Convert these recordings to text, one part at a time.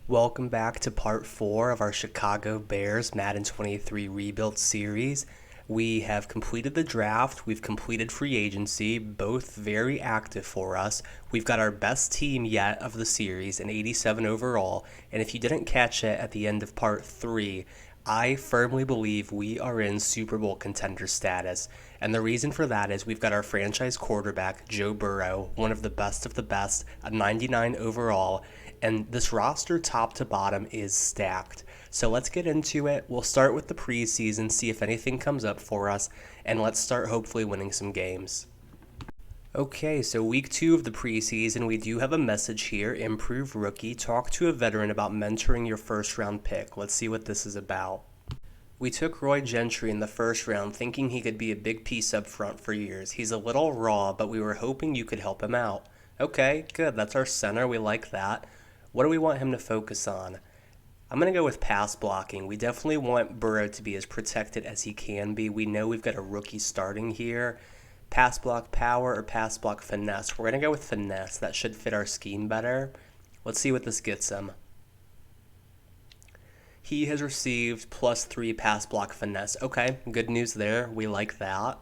Welcome back to part 4 of our Chicago Bears Madden 23 Rebuild series. We have completed the draft, we've completed free agency, both very active for us. We've got our best team yet of the series, an 87 overall, and if you didn't catch it at the end of part 3, I firmly believe we are in Super Bowl contender status. And the reason for that is we've got our franchise quarterback, Joe Burrow, one of the best, a 99 overall, and this roster top to bottom is stacked. So let's get into it. We'll start with the preseason, see if anything comes up for us, and let's start hopefully winning some games. Okay, so week 2 of the preseason, we do have a message here. Improve rookie. Talk to a veteran about mentoring your first round pick. Let's see what this is about. We took Roy Gentry in the first round thinking he could be a big piece up front for years. He's a little raw, but we were hoping you could help him out. Okay, good. That's our center. We like that. What do we want him to focus on? I'm going to go with pass blocking. We definitely want Burrow to be as protected as he can be. We know we've got a rookie starting here. Pass block power or pass block finesse. We're going to go with finesse. That should fit our scheme better. Let's see what this gets him. He has received +3 pass block finesse. Okay, good news there. We like that.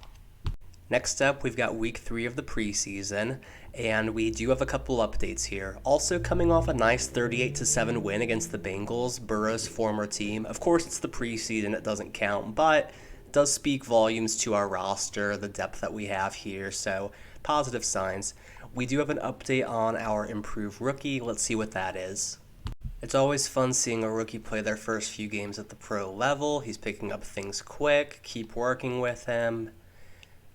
Next up, we've got week 3 of the preseason, and we do have a couple updates here. Also coming off a nice 38-7 win against the Bengals, Burrow's former team. Of course, it's the preseason, it doesn't count, but it does speak volumes to our roster, the depth that we have here, so positive signs. We do have an update on our improved rookie. Let's see what that is. It's always fun seeing a rookie play their first few games at the pro level. He's picking up things quick. Keep working with him.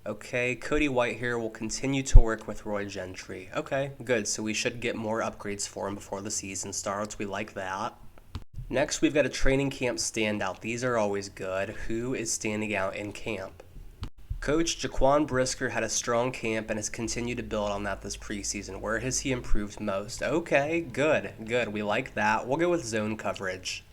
Okay, Cody White here will continue to work with Roy Gentry. Okay, good. So we should get more upgrades for him before the season starts. We like that. Next, we've got a training camp standout. These are always good. Who is standing out in camp? Coach Jaquan Brisker had a strong camp and has continued to build on that this preseason. Where has he improved most? Okay, good. We like that. We'll go with zone coverage.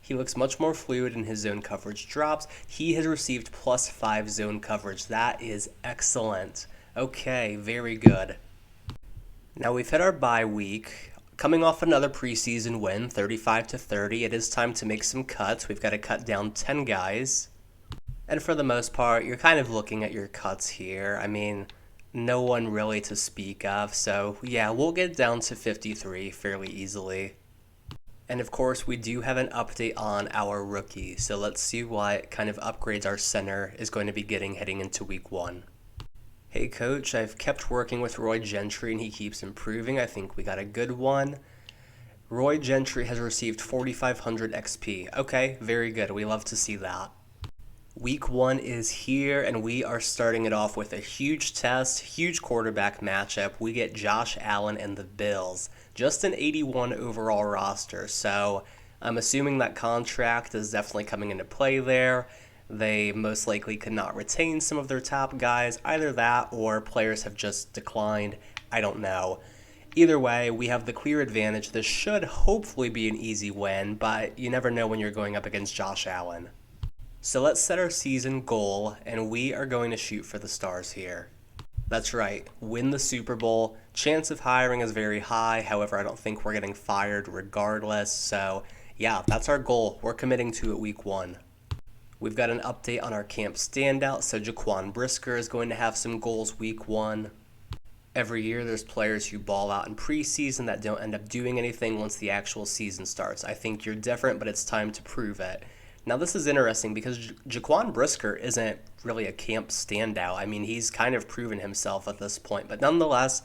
He looks much more fluid in his zone coverage drops. He has received +5 zone coverage. That is excellent. Okay, very good. Now we've hit our bye week. Coming off another preseason win, 35-30, it is time to make some cuts. We've got to cut down 10 guys. And for the most part, you're kind of looking at your cuts here. I mean, no one really to speak of. So yeah, we'll get down to 53 fairly easily. And of course, we do have an update on our rookie, so let's see what kind of upgrades our center is going to be getting heading into week 1. Hey coach, I've kept working with Roy Gentry and he keeps improving. I think we got a good one. Roy Gentry has received 4,500 XP. Okay, very good. We love to see that. Week 1 is here, and we are starting it off with a huge test, huge quarterback matchup. We get Josh Allen and the Bills. Just an 81 overall roster, so I'm assuming that contract is definitely coming into play there. They most likely could not retain some of their top guys. Either that or players have just declined. I don't know. Either way, we have the clear advantage. This should hopefully be an easy win, but you never know when you're going up against Josh Allen. So let's set our season goal, and we are going to shoot for the stars here. That's right, win the Super Bowl. Chance of hiring is very high, however, I don't think we're getting fired regardless. So yeah, that's our goal. We're committing to it week 1. We've got an update on our camp standout, so Jaquan Brisker is going to have some goals week 1. Every year there's players who ball out in preseason that don't end up doing anything once the actual season starts. I think you're different, but it's time to prove it. Now, this is interesting because Jaquan Brisker isn't really a camp standout. I mean, he's kind of proven himself at this point. But nonetheless,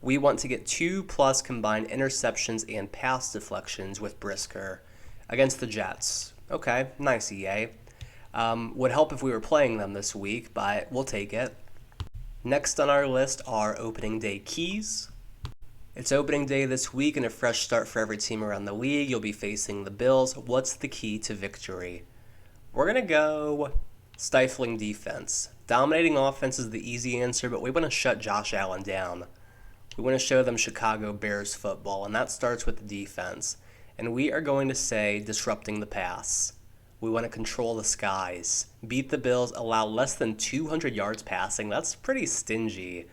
we want to get 2+ combined interceptions and pass deflections with Brisker against the Jets. Okay, nice, EA. Would help if we were playing them this week, but we'll take it. Next on our list are opening day keys. It's opening day this week and a fresh start for every team around the league. You'll be facing the Bills. What's the key to victory? We're going to go stifling defense. Dominating offense is the easy answer, but we want to shut Josh Allen down. We want to show them Chicago Bears football, and that starts with the defense. And we are going to say disrupting the pass. We want to control the skies. Beat the Bills, allow less than 200 yards passing. That's pretty stingy.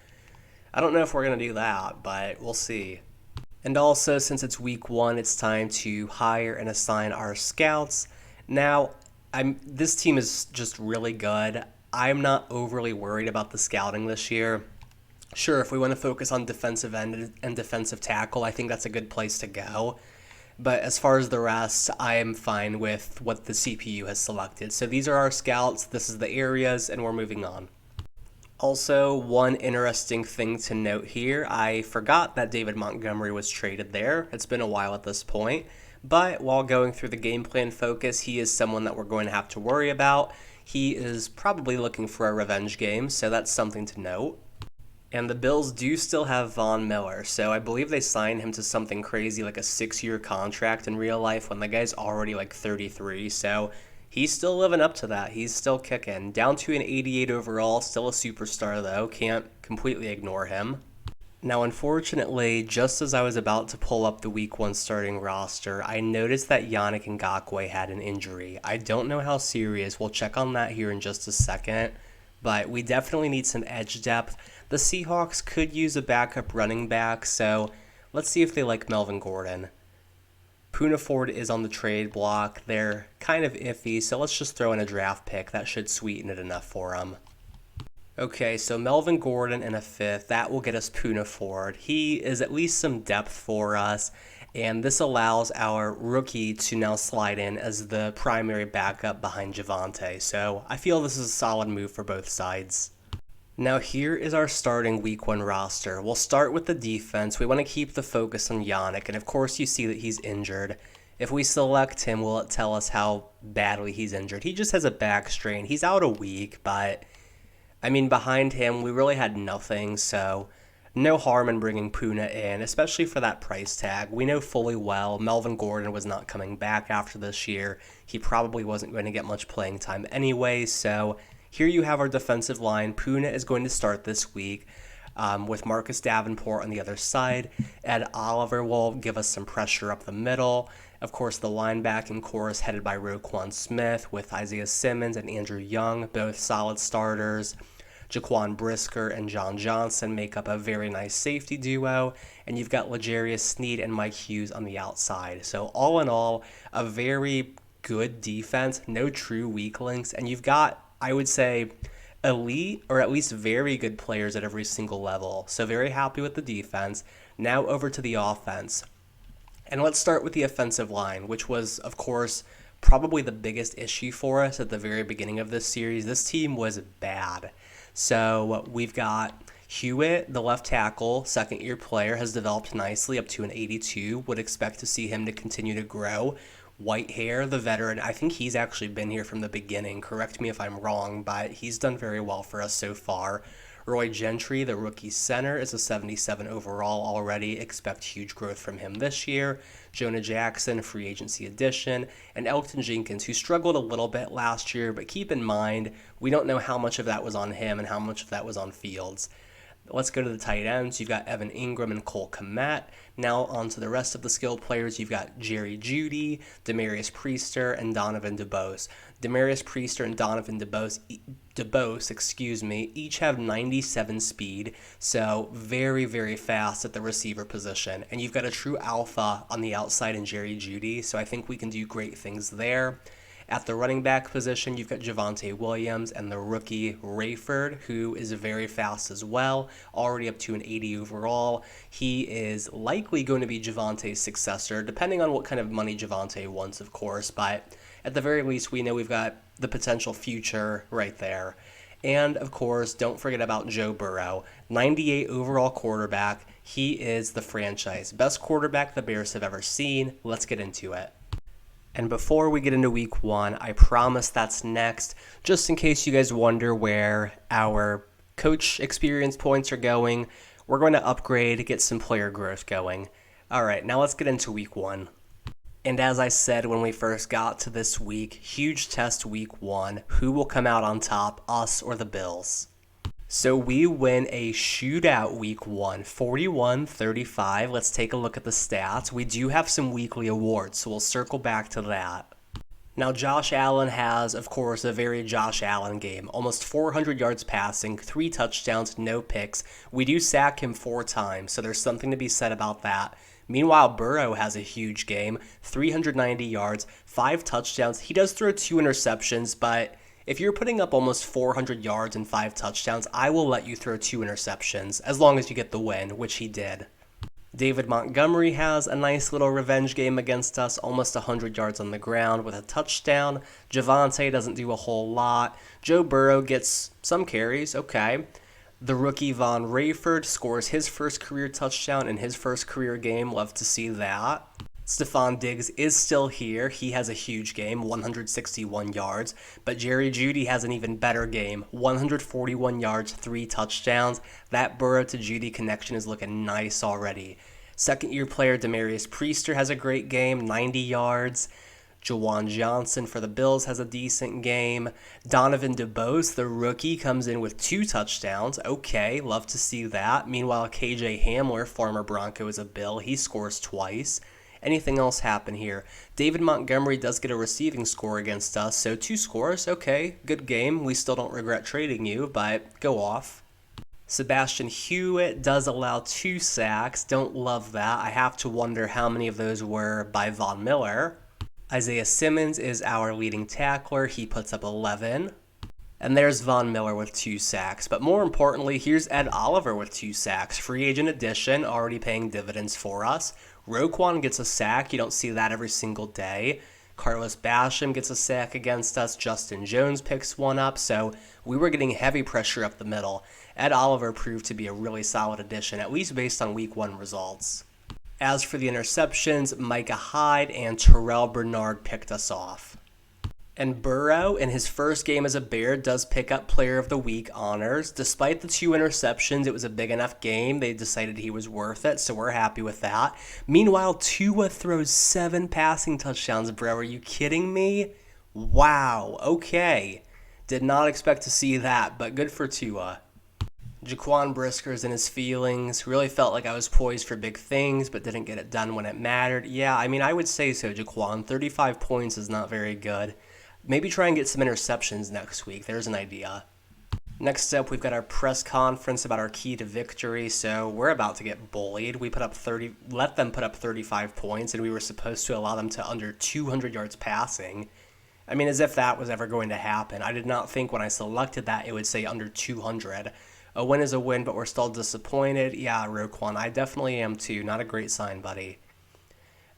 I don't know if we're going to do that, but we'll see. And also, since it's week 1, it's time to hire and assign our scouts. Now, this team is just really good. I'm not overly worried about the scouting this year. Sure, if we want to focus on defensive end and defensive tackle, I think that's a good place to go. But as far as the rest, I am fine with what the CPU has selected. So these are our scouts, this is the areas, and we're moving on. Also, one interesting thing to note here, I forgot that David Montgomery was traded there. It's been a while at this point. But while going through the game plan focus, he is someone that we're going to have to worry about. He is probably looking for a revenge game, so that's something to note. And the Bills do still have Von Miller, so I believe they signed him to something crazy like a 6-year contract in real life when the guy's already like 33, so he's still living up to that. He's still kicking. Down to an 88 overall, still a superstar though, can't completely ignore him. Now, unfortunately, just as I was about to pull up the Week 1 starting roster, I noticed that Yannick Ngakoue had an injury. I don't know how serious. We'll check on that here in just a second, but we definitely need some edge depth. The Seahawks could use a backup running back, so let's see if they like Melvin Gordon. Poona Ford is on the trade block. They're kind of iffy, so let's just throw in a draft pick. That should sweeten it enough for them. Okay, so Melvin Gordon in a 5th. That will get us Poona Ford. He is at least some depth for us, and this allows our rookie to now slide in as the primary backup behind Javonte. So I feel this is a solid move for both sides. Now here is our starting Week 1 roster. We'll start with the defense. We want to keep the focus on Yannick, and of course you see that he's injured. If we select him, will it tell us how badly he's injured? He just has a back strain. He's out a week, but I mean, behind him, we really had nothing, so no harm in bringing Poona in, especially for that price tag. We know fully well Melvin Gordon was not coming back after this year. He probably wasn't going to get much playing time anyway, so here you have our defensive line. Poona is going to start this week with Marcus Davenport on the other side. Ed Oliver will give us some pressure up the middle. Of course, the linebacking core is headed by Roquan Smith with Isaiah Simmons and Andrew Young, both solid starters. Jaquan Brisker and John Johnson make up a very nice safety duo. And you've got L'Jarius Sneed and Mike Hughes on the outside. So all in all, a very good defense, no true weak links, and you've got, I would say, elite or at least very good players at every single level. So very happy with the defense. Now over to the offense. And let's start with the offensive line, which was, of course, probably the biggest issue for us at the very beginning of this series. This team was bad. So we've got Hewitt, the left tackle, second-year player, has developed nicely up to an 82. Would expect to see him to continue to grow. Whitehair, the veteran, I think he's actually been here from the beginning. Correct me if I'm wrong, but he's done very well for us so far. Roy Gentry, the rookie center, is a 77 overall already. Expect huge growth from him this year. Jonah Jackson, free agency addition. And Elton Jenkins, who struggled a little bit last year, but keep in mind, we don't know how much of that was on him and how much of that was on Fields. Let's go to the tight ends. You've got Evan Ingram and Cole Kmet. Now on to the rest of the skilled players. You've got Jerry Jeudy, Demarius Priester, and Donovan DeBose. Demarius Priester and Donovan DeBose, each have 97 speed, so very, very fast at the receiver position. And you've got a true alpha on the outside in Jerry Jeudy, so I think we can do great things there. At the running back position, you've got Javonte Williams and the rookie Rayford, who is very fast as well, already up to an 80 overall. He is likely going to be Javonte's successor, depending on what kind of money Javonte wants, of course, but at the very least, we know we've got the potential future right there. And, of course, don't forget about Joe Burrow, 98 overall quarterback. He is the franchise best quarterback the Bears have ever seen. Let's get into it. And before we get into week 1, I promise that's next, just in case you guys wonder where our coach experience points are going, we're going to upgrade, get some player growth going. All right, now let's get into week 1. And as I said when we first got to this week, huge test week 1. Who will come out on top, us or the Bills? So we win a shootout week 1, 41-35. Let's take a look at the stats. We do have some weekly awards, so we'll circle back to that. Now, Josh Allen has, of course, a very Josh Allen game. Almost 400 yards passing, 3 touchdowns, no picks. We do sack him 4 times, so there's something to be said about that. Meanwhile, Burrow has a huge game, 390 yards, 5 touchdowns. He does throw 2 interceptions, but if you're putting up almost 400 yards and 5 touchdowns, I will let you throw 2 interceptions, as long as you get the win, which he did. David Montgomery has a nice little revenge game against us, almost 100 yards on the ground with a touchdown. Javonte doesn't do a whole lot. Joe Burrow gets some carries, okay. The rookie Von Rayford scores his first career touchdown in his first career game. Love to see that. Stephon Diggs is still here. He has a huge game, 161 yards. But Jerry Jeudy has an even better game, 141 yards, 3 touchdowns. That Burrow to Jeudy connection is looking nice already. Second-year player Demarius Priester has a great game, 90 yards. Jawan Johnson for the Bills has a decent game. Donovan DeBose, the rookie, comes in with 2 touchdowns. Okay, love to see that. Meanwhile, KJ Hamler, former Bronco, is a Bill. He scores twice. Anything else happen here? David Montgomery does get a receiving score against us, so 2 scores. Okay, good game. We still don't regret trading you, but go off. Sebastian Hewitt does allow 2 sacks. Don't love that. I have to wonder how many of those were by Von Miller. Isaiah Simmons is our leading tackler. He puts up 11. And there's Von Miller with 2 sacks. But more importantly, here's Ed Oliver with 2 sacks. Free agent addition, already paying dividends for us. Roquan gets a sack. You don't see that every single day. Carlos Basham gets a sack against us. Justin Jones picks one up. So we were getting heavy pressure up the middle. Ed Oliver proved to be a really solid addition, at least based on week 1 results. As for the interceptions, Micah Hyde and Terrell Bernard picked us off. And Burrow, in his first game as a Bear, does pick up Player of the Week honors. Despite the 2 interceptions, it was a big enough game. They decided he was worth it, so we're happy with that. Meanwhile, Tua throws 7 passing touchdowns, bro. Are you kidding me? Wow, okay. Did not expect to see that, but good for Tua. Jaquan Brisker's in his feelings. Really felt like I was poised for big things, but didn't get it done when it mattered. Yeah, I mean, I would say so, Jaquan. 35 points is not very good. Maybe try and get some interceptions next week. There's an idea. Next up, we've got our press conference about our key to victory. So we're about to get bullied. We let them put up 35 points, and we were supposed to allow them to under 200 yards passing. I mean, as if that was ever going to happen. I did not think when I selected that it would say under 200. A win is a win, but we're still disappointed. Yeah, Roquan, I definitely am too. Not a great sign, buddy.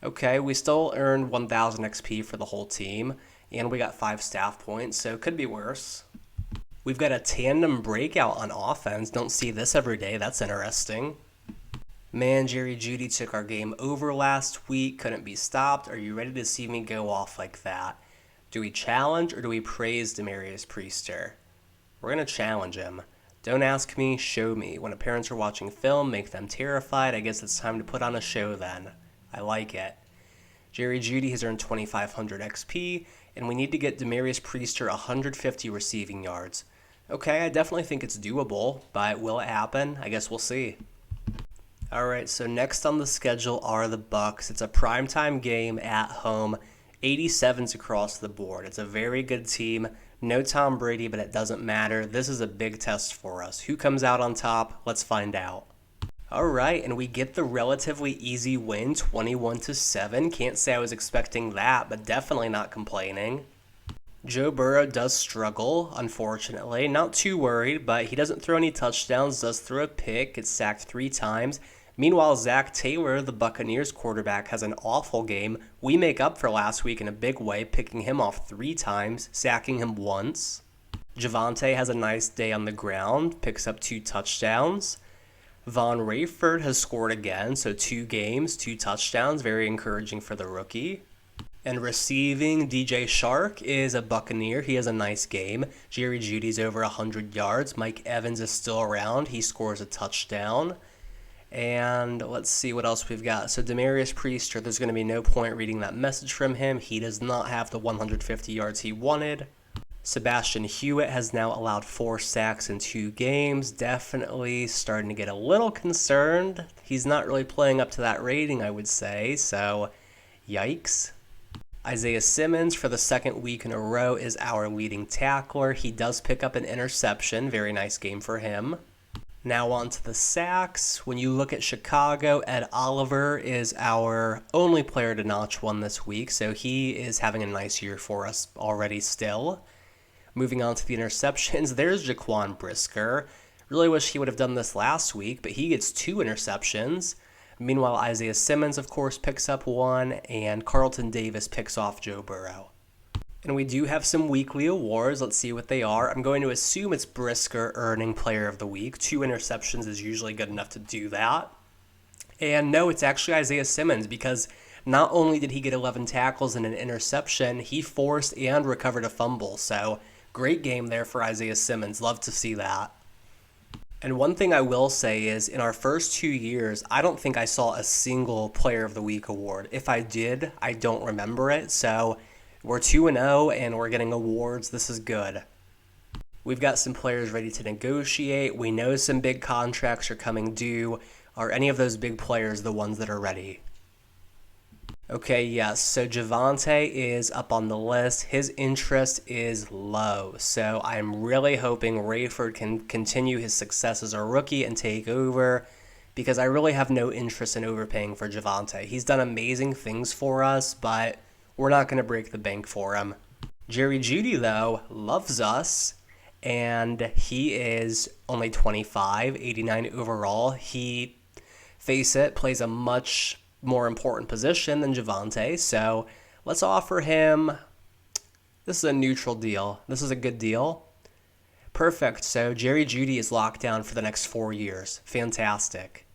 Okay, we still earned 1,000 XP for the whole team, and we got 5 staff points, so it could be worse. We've got a tandem breakout on offense. Don't see this every day. That's interesting. Man, Jerry Jeudy took our game over last week. Couldn't be stopped. Are you ready to see me go off like that? Do we challenge or do we praise Demarius Priester? We're going to challenge him. Don't ask me, show me. When parents are watching film, make them terrified. I guess it's time to put on a show then. I like it. Jerry Jeudy has earned 2,500 XP, and we need to get Demarius Priester 150 receiving yards. Okay, I definitely think it's doable, but will it happen? I guess we'll see. Alright, so next on the schedule are the Bucs. It's a primetime game at home. 87s across the board. It's a very good team. No Tom Brady, but it doesn't matter. This is a big test for us. Who comes out on top? Let's find out. Alright, and we get the relatively easy win, 21-7. Can't say I was expecting that, but definitely not complaining. Joe Burrow does struggle, unfortunately. Not too worried, but he doesn't throw any touchdowns, does throw a pick, gets sacked 3 times. Meanwhile, Zach Taylor, the Buccaneers quarterback, has an awful game. We make up for last week in a big way, picking him off 3 times, sacking him once. Javonte has a nice day on the ground, picks up 2 touchdowns. Von Rayford has scored again, so 2 games, 2 touchdowns, very encouraging for the rookie. And receiving, DJ Shark is a Buccaneer. He has a nice game. Jerry Jeudy's over 100 yards. Mike Evans is still around. He scores a touchdown. And let's see what else we've got. So Demarius Priester, there's going to be no point reading that message from him. He does not have the 150 yards he wanted. Sebastian Hewitt has now allowed 4 sacks in 2 games. Definitely starting to get a little concerned. He's not really playing up to that rating, I would say. So, yikes. Isaiah Simmons, for the second week in a row, is our leading tackler. He does pick up an interception. Very nice game for him. Now on to the sacks. When you look at Chicago, Ed Oliver is our only player to notch one this week, so he is having a nice year for us already still. Moving on to the interceptions, there's Jaquan Brisker. Really wish he would have done this last week, but he gets 2 interceptions. Meanwhile, Isaiah Simmons, of course, picks up 1, and Carlton Davis picks off Joe Burrow. And we do have some weekly awards. Let's see what they are. I'm going to assume it's Brisker earning Player of the Week. 2 interceptions is usually good enough to do that. And no, it's actually Isaiah Simmons, because not only did he get 11 tackles and an interception, he forced and recovered a fumble. So great game there for Isaiah Simmons. Love to see that. And one thing I will say is, in our first 2 years, I don't think I saw a single Player of the Week award. If I did, I don't remember it. So we're 2-0 and we're getting awards. This is good. We've got some players ready to negotiate. We know some big contracts are coming due. Are any of those big players the ones that are ready? Okay, yes. So Javonte is up on the list. His interest is low. So I'm really hoping Rayford can continue his success as a rookie and take over, because I really have no interest in overpaying for Javonte. He's done amazing things for us, but we're not going to break the bank for him. Jerry Jeudy, though, loves us, and he is only 25, 89 overall. He, face it, plays a much more important position than Javonte, so let's offer him, this is a neutral deal. This is a good deal. Perfect, so Jerry Jeudy is locked down for the next 4 years. Fantastic.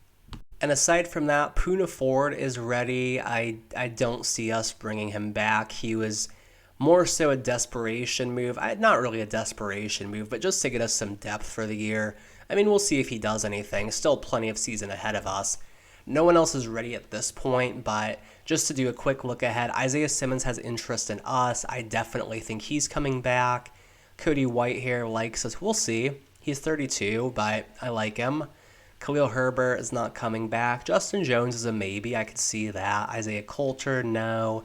And aside from that, Poona Ford is ready. I don't see us bringing him back. He was more so a desperation move. Not really a desperation move, but just to get us some depth for the year. I mean, we'll see if he does anything. Still plenty of season ahead of us. No one else is ready at this point, but just to do a quick look ahead, Isaiah Simmons has interest in us. I definitely think he's coming back. Cody Whitehair likes us. We'll see. He's 32, but I like him. Khalil Herbert is not coming back. Justin Jones is a maybe. I could see that. Isaiah Coulter, no.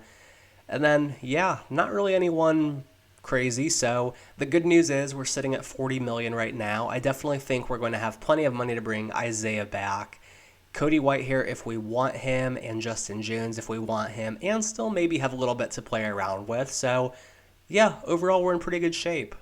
And then, yeah, not really anyone crazy. So the good news is we're sitting at $40 million right now. I definitely think we're going to have plenty of money to bring Isaiah back. Cody Whitehair if we want him, and Justin Jones if we want him, and still maybe have a little bit to play around with. So, yeah, overall we're in pretty good shape.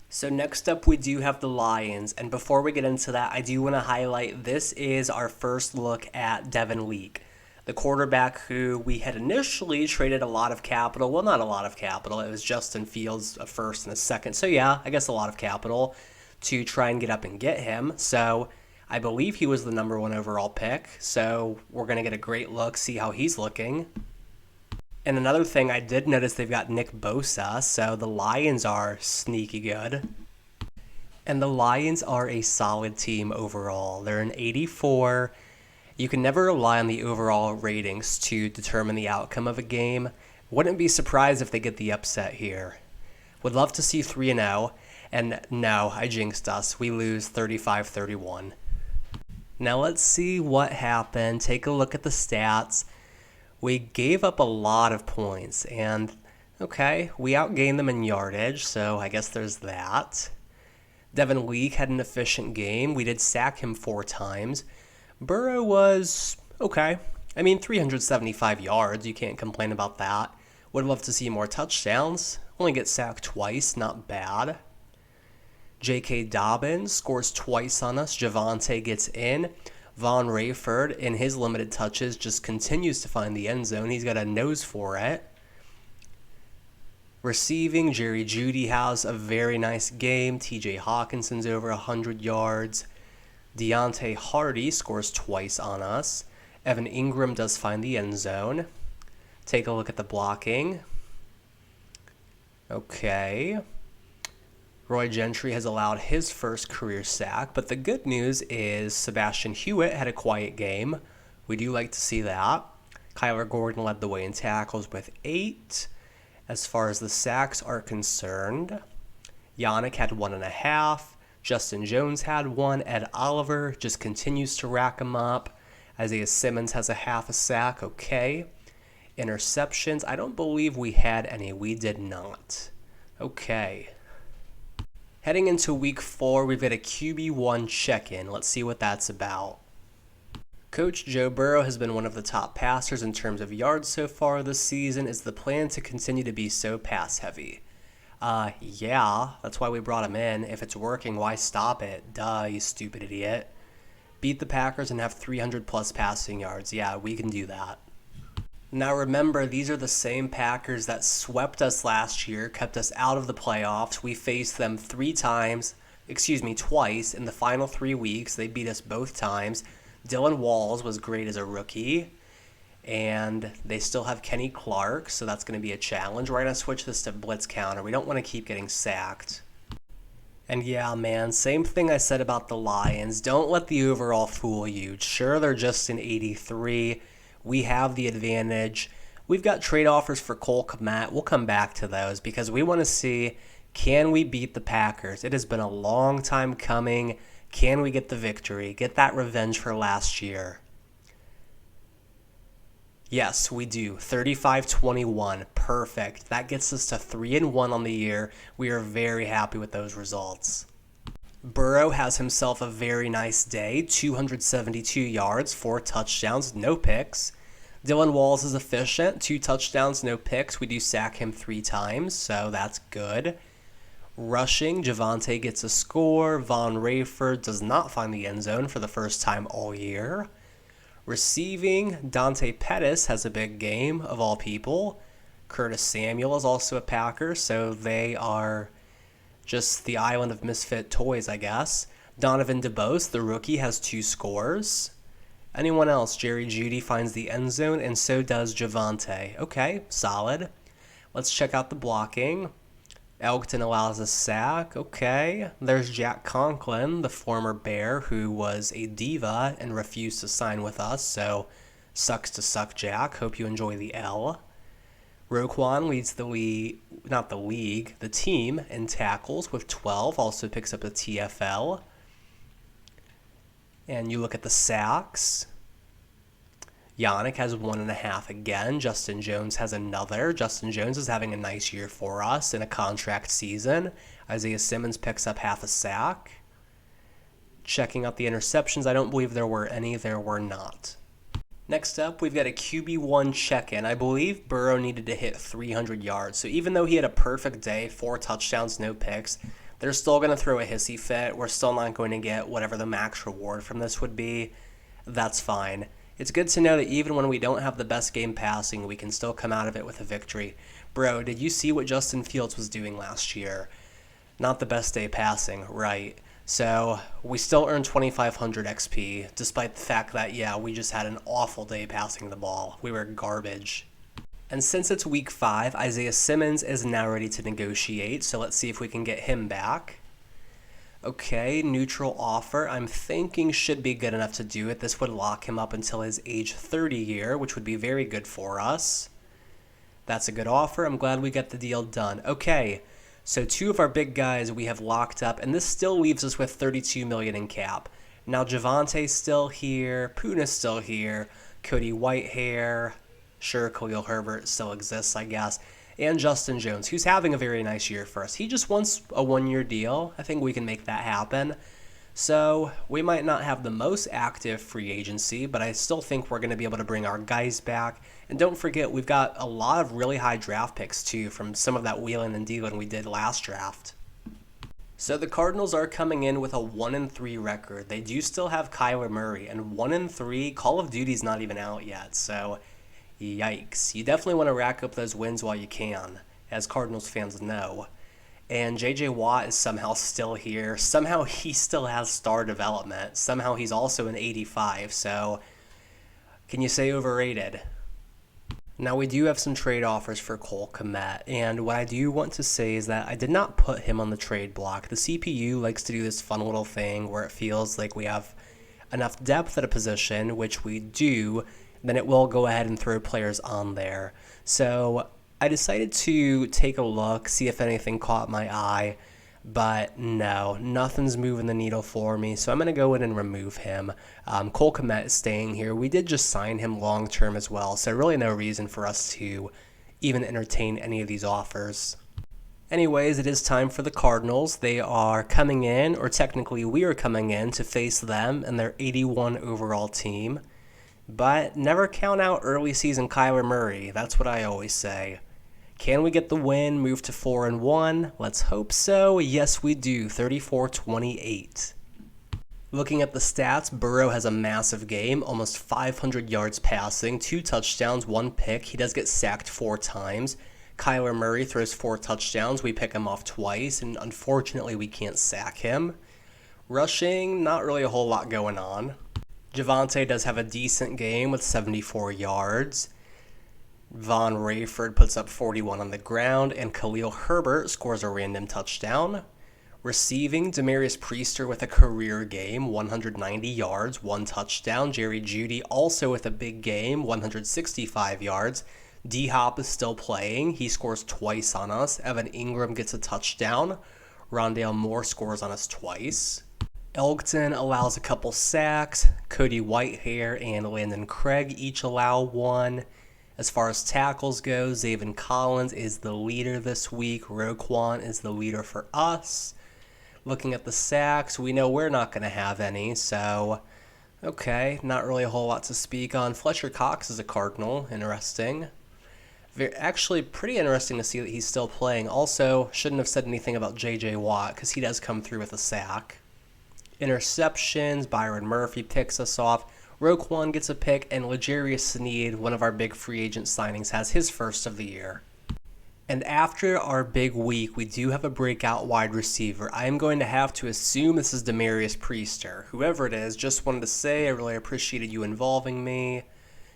So next up we do have the Lions, and before we get into that, I do want to highlight this is our first look at Devin Leak, the quarterback who we had initially traded a lot of capital. Well, not a lot of capital. It was Justin Fields, a first and a second. So yeah, I guess a lot of capital to try and get up and get him. So I believe he was the number 1 overall pick. So we're going to get a great look, see how he's looking. And another thing, I did notice they've got Nick Bosa, so the Lions are sneaky good. And the Lions are a solid team overall. They're an 84. You can never rely on the overall ratings to determine the outcome of a game. Wouldn't be surprised if they get the upset here. Would love to see 3-0. And no, I jinxed us. We lose 35-31. Now let's see what happened. Take a look at the stats. We gave up a lot of points, and okay, we outgained them in yardage, so I guess there's that. Devin Leak had an efficient game. We did sack him 4 times. Burrow was okay. I mean, 375 yards. You can't complain about that. Would love to see more touchdowns. Only get sacked twice. Not bad. J.K. Dobbins scores twice on us. Javonte gets in. Von Rayford, in his limited touches, just continues to find the end zone. He's got a nose for it. Receiving, Jerry Jeudy has a very nice game. T.J. Hawkinson's over 100 yards. Deontay Hardy scores twice on us. Evan Ingram does find the end zone. Take a look at the blocking. Okay. Roy Gentry has allowed his first career sack, but the good news is Sebastian Hewitt had a quiet game. We do like to see that. Kyler Gordon led the way in tackles with 8. As far as the sacks are concerned, Yannick had 1.5. Justin Jones had 1. Ed Oliver just continues to rack them up. Isaiah Simmons has a half a sack. Okay. Interceptions, I don't believe we had any. We did not. Okay. Heading into week 4, we've got a QB1 check-in. Let's see what that's about. Coach Joe Burrow has been one of the top passers in terms of yards so far this season. Is the plan to continue to be so pass-heavy? Yeah, that's why we brought him in. If it's working, why stop it? Duh, you stupid idiot. Beat the Packers and have 300-plus passing yards. Yeah, we can do that. Now remember, these are the same Packers that swept us last year, kept us out of the playoffs. We faced them twice in the final 3 weeks. They beat us both times. Dylan Walls was great as a rookie. And they still have Kenny Clark, so that's going to be a challenge. We're going to switch this to blitz counter. We don't want to keep getting sacked. And yeah, man, same thing I said about the Lions. Don't let the overall fool you. Sure, they're just an 83. We have the advantage. We've got trade offers for Cole Kmet. We'll come back to those because we want to see, can we beat the Packers? It has been a long time coming. Can we get the victory? Get that revenge for last year? Yes, we do. 35-21. Perfect. That gets us to 3-1 on the year. We are very happy with those results. Burrow has himself a very nice day. 272 yards, 4 touchdowns, no picks. Dylan Walls is efficient. 2 touchdowns, no picks. We do sack him 3 times, so that's good. Rushing, Javonte gets a score. Von Rayford does not find the end zone for the first time all year. Receiving, Dante Pettis has a big game, of all people. Curtis Samuel is also a Packer, so they are just the island of misfit toys, I guess. Donovan DeBose, the rookie, has 2 scores. Anyone else? Jerry Jeudy finds the end zone, and so does Javonte. Okay, solid. Let's check out the blocking. Elgton allows a sack. Okay. There's Jack Conklin, the former Bear, who was a diva and refused to sign with us, so sucks to suck, Jack. Hope you enjoy the L. Roquan leads the team in tackles with 12, also picks up a TFL. And you look at the sacks. Yannick has 1.5 again. Justin Jones has another. Justin Jones is having a nice year for us in a contract season. Isaiah Simmons picks up half a sack. Checking out the interceptions, I don't believe there were any. There were not. Next up, we've got a QB1 check-in. I believe Burrow needed to hit 300 yards. So even though he had a perfect day, 4 touchdowns, no picks, they're still going to throw a hissy fit. We're still not going to get whatever the max reward from this would be. That's fine. It's good to know that even when we don't have the best game passing, we can still come out of it with a victory. Bro, did you see what Justin Fields was doing last year? Not the best day passing, right? So we still earned 2,500 XP, despite the fact that, yeah, we just had an awful day passing the ball. We were garbage. And since it's week 5, Isaiah Simmons is now ready to negotiate, so let's see if we can get him back. Okay, neutral offer. I'm thinking should be good enough to do it. This would lock him up until his age 30 year, which would be very good for us. That's a good offer. I'm glad we got the deal done. Okay, so 2 of our big guys we have locked up, and this still leaves us with $32 million in cap. Now Javonte's still here, Puna's still here, Cody Whitehair, sure, Khalil Herbert still exists, I guess, and Justin Jones, who's having a very nice year for us. He just wants a 1-year deal. I think we can make that happen. So we might not have the most active free agency, but I still think we're going to be able to bring our guys back. And don't forget, we've got a lot of really high draft picks, too, from some of that wheeling and dealing we did last draft. So the Cardinals are coming in with a 1-3 record. They do still have Kyler Murray, and 1-3, Call of Duty's not even out yet, so yikes. You definitely want to rack up those wins while you can, as Cardinals fans know. And J.J. Watt is somehow still here. Somehow he still has star development. Somehow he's also an 85, so can you say overrated? Now we do have some trade offers for Cole Kmet, and what I do want to say is that I did not put him on the trade block. The CPU likes to do this fun little thing where it feels like we have enough depth at a position, which we do, then it will go ahead and throw players on there. So I decided to take a look, see if anything caught my eye, but no, nothing's moving the needle for me, so I'm going to go in and remove him. Cole Kmet is staying here. We did just sign him long-term as well, so really no reason for us to even entertain any of these offers. Anyways, it is time for the Cardinals. They are coming in, or technically we are coming in to face them and their 81 overall team. But never count out early season Kyler Murray. That's what I always say. Can we get the win, move to 4-1? Let's hope so. Yes, we do. 34-28. Looking at the stats, Burrow has a massive game, almost 500 yards passing, 2 touchdowns, 1 pick. He does get sacked 4 times. Kyler Murray throws 4 touchdowns. We pick him off twice, and unfortunately we can't sack him. Rushing, not really a whole lot going on. Javonte does have a decent game with 74 yards. Von Rayford puts up 41 on the ground, and Khalil Herbert scores a random touchdown. Receiving, Demarius Priester with a career game, 190 yards, 1 touchdown. Jerry Jeudy also with a big game, 165 yards. D-Hop is still playing. He scores twice on us. Evan Ingram gets a touchdown. Rondale Moore scores on us twice. Elgton allows a couple sacks. Cody Whitehair and Landon Craig each allow 1. As far as tackles go, Zaven Collins is the leader this week. Roquan is the leader for us. Looking at the sacks, we know we're not going to have any, so okay, not really a whole lot to speak on. Fletcher Cox is a Cardinal, interesting. Actually, pretty interesting to see that he's still playing. Also, shouldn't have said anything about J.J. Watt because he does come through with a sack. Interceptions, Byron Murphy picks us off. Roquan gets a pick, and L'Jarius Sneed, one of our big free agent signings, has his first of the year. And after our big week, we do have a breakout wide receiver. I am going to have to assume this is Demarius Priester. Whoever it is, just wanted to say I really appreciated you involving me.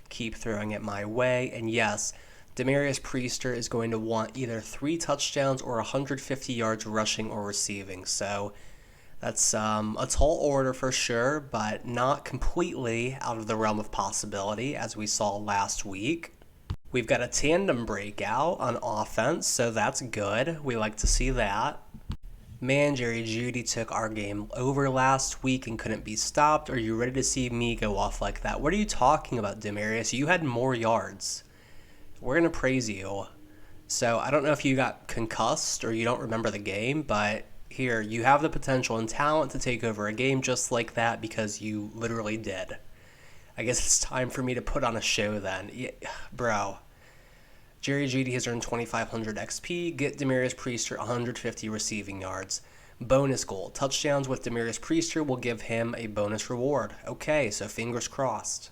Keep throwing it my way. And yes, Demarius Priester is going to want either 3 touchdowns or 150 yards rushing or receiving. So that's a tall order for sure, but not completely out of the realm of possibility, as we saw last week. We've got a tandem breakout on offense, so that's good. We like to see that. Man, Jerry Jeudy took our game over last week and couldn't be stopped. Are you ready to see me go off like that? What are you talking about, Demarius? You had more yards. We're going to praise you. So I don't know if you got concussed or you don't remember the game, but here, you have the potential and talent to take over a game just like that because you literally did. I guess it's time for me to put on a show then. Yeah, bro. Jerry Jeudy has earned 2,500 XP. Get Demarius Priester 150 receiving yards. Bonus goal. Touchdowns with Demarius Priester will give him a bonus reward. Okay, so fingers crossed.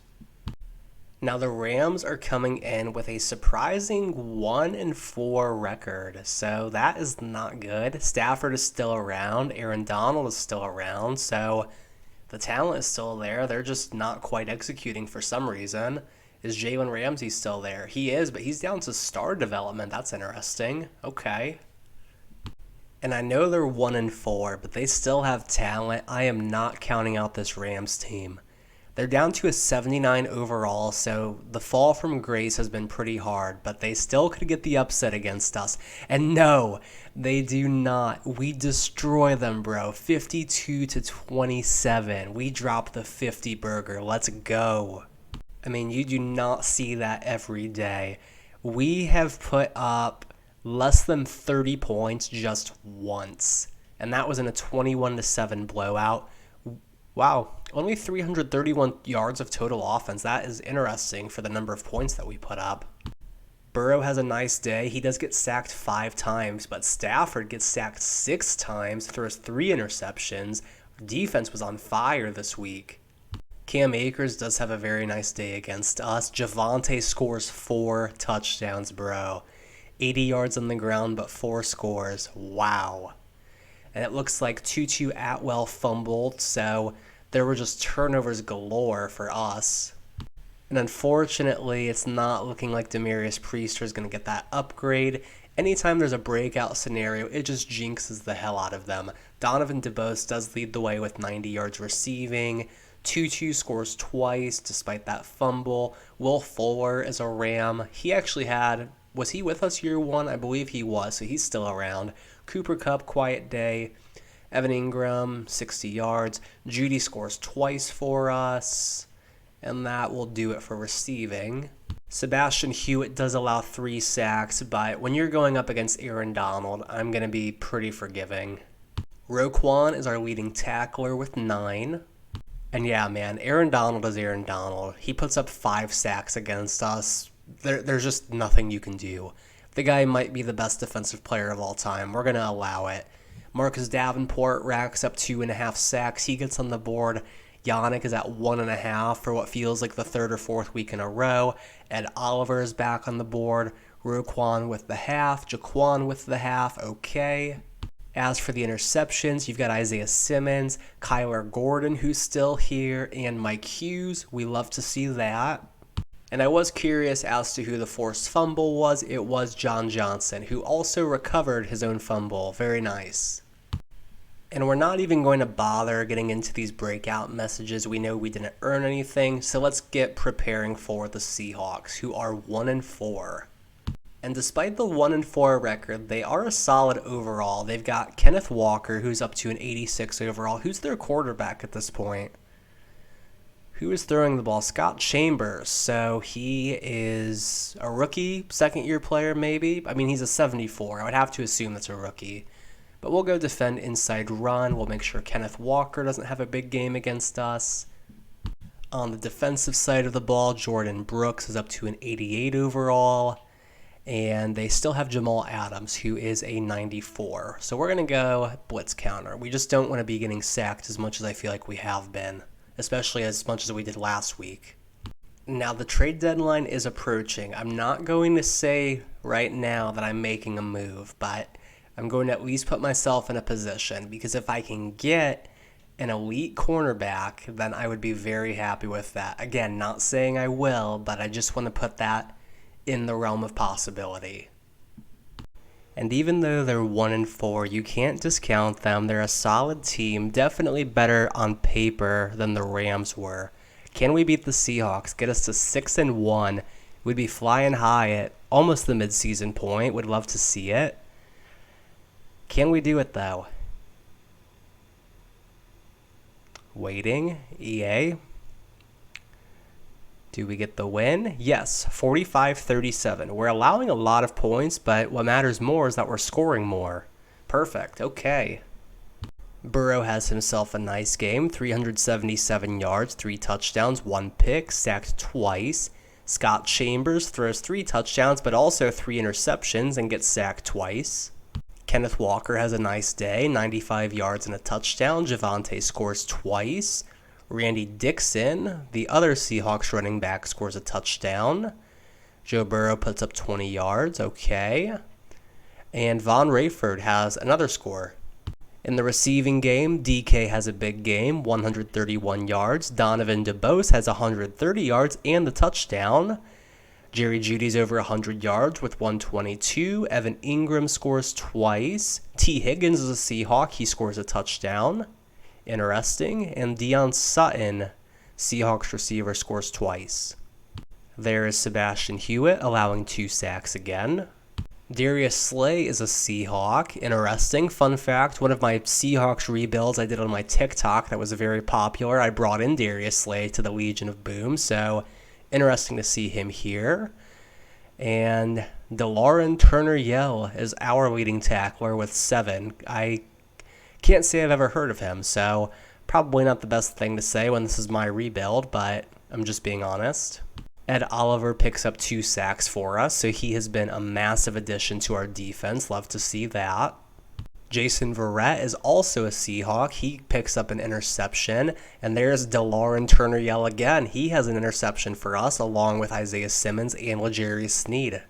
Now the Rams are coming in with a surprising 1-4 record, so that is not good. Stafford is still around. Aaron Donald is still around, so the talent is still there. They're just not quite executing for some reason. Is Jalen Ramsey still there? He is, but he's down to star development. That's interesting. Okay. And I know they're 1-4, but they still have talent. I am not counting out this Rams team. They're down to a 79 overall, so the fall from grace has been pretty hard, but they still could get the upset against us. And no, they do not. We destroy them, bro. 52-27. We drop the 50 burger. Let's go. I mean, you do not see that every day. We have put up less than 30 points just once, and that was in a 21-7 blowout. Wow, only 331 yards of total offense. That is interesting for the number of points that we put up. Burrow has a nice day. He does get sacked 5 times, but Stafford gets sacked 6 times, throws 3 interceptions. Defense was on fire this week. Cam Akers does have a very nice day against us. Javonte scores 4 touchdowns, bro. 80 yards on the ground, but 4 scores. Wow. And it looks like Tutu Atwell fumbled, so there were just turnovers galore for us. And unfortunately, it's not looking like Demarius Priester is going to get that upgrade. Anytime there's a breakout scenario, it just jinxes the hell out of them. Donovan DeBose does lead the way with 90 yards receiving. Tutu scores twice despite that fumble. Will Fuller is a Ram. He actually was he with us year 1? I believe he was, so he's still around. Cooper Kupp, quiet day. Evan Ingram, 60 yards. Jeudy scores twice for us. And that will do it for receiving. Sebastian Hewitt does allow 3 sacks, but when you're going up against Aaron Donald, I'm going to be pretty forgiving. Roquan is our leading tackler with 9. And yeah, man, Aaron Donald is Aaron Donald. He puts up 5 sacks against us. There's just nothing you can do. The guy might be the best defensive player of all time. We're going to allow it. Marcus Davenport racks up 2.5 sacks. He gets on the board. Yannick is at 1.5 for what feels like the 3rd or 4th week in a row. Ed Oliver is back on the board. Roquan with the half. Jaquan with the half. Okay. As for the interceptions, you've got Isaiah Simmons, Kyler Gordon, who's still here, and Mike Hughes. We love to see that. And I was curious as to who the forced fumble was. It was John Johnson, who also recovered his own fumble. Very nice. And we're not even going to bother getting into these breakout messages. We know we didn't earn anything, so let's get preparing for the Seahawks, who are 1-4. And despite the 1-4 record, they are a solid overall. They've got Kenneth Walker, who's up to an 86 overall. Who's their quarterback at this point? Who is throwing the ball? Scott Chambers. So he is a rookie, second-year player maybe. I mean, he's a 74. I would have to assume that's a rookie. But we'll go defend inside run. We'll make sure Kenneth Walker doesn't have a big game against us. On the defensive side of the ball, Jordan Brooks is up to an 88 overall. And they still have Jamal Adams, who is a 94. So we're going to go blitz counter. We just don't want to be getting sacked as much as I feel like we have been, especially as much as we did last week. Now, the trade deadline is approaching. I'm not going to say right now that I'm making a move, but I'm going to at least put myself in a position, because if I can get an elite cornerback, then I would be very happy with that. Again, not saying I will, but I just want to put that in the realm of possibility. And even though they're 1-4, you can't discount them. They're a solid team, definitely better on paper than the Rams were. Can we beat the Seahawks, get us to 6-1? We'd be flying high at almost the midseason point. Would love to see it. Can we do it, though? Waiting. EA. Do we get the win? Yes, 45-37. We're allowing a lot of points, but what matters more is that we're scoring more. Perfect. Okay. Burrow has himself a nice game. 377 yards, 3 touchdowns, 1 pick, sacked twice. Scott Chambers throws 3 touchdowns, but also 3 interceptions and gets sacked twice. Kenneth Walker has a nice day, 95 yards and a touchdown. Javonte scores twice. Randy Dixon, the other Seahawks running back, scores a touchdown. Joe Burrow puts up 20 yards. Okay. And Von Rayford has another score. In the receiving game, DK has a big game, 131 yards. Donovan DeBose has 130 yards and the touchdown. Jerry Jeudy's over 100 yards with 122. Evan Ingram scores twice. T. Higgins is a Seahawk. He scores a touchdown. Interesting. And Deion Sutton, Seahawks receiver, scores twice. There is Sebastian Hewitt allowing 2 sacks again. Darius Slay is a Seahawk. Interesting. Fun fact, one of my Seahawks rebuilds I did on my TikTok that was very popular, I brought in Darius Slay to the Legion of Boom, so interesting to see him here. And DeLauren Turner-Yell is our leading tackler with 7. I can't say I've ever heard of him, so probably not the best thing to say when this is my rebuild, but I'm just being honest. Ed Oliver picks up 2 sacks for us, so he has been a massive addition to our defense. Love to see that. Jason Verrett is also a Seahawk. He picks up an interception, and there's DeLauren Turner-Yell again. He has an interception for us, along with Isaiah Simmons and L'Jarius Sneed.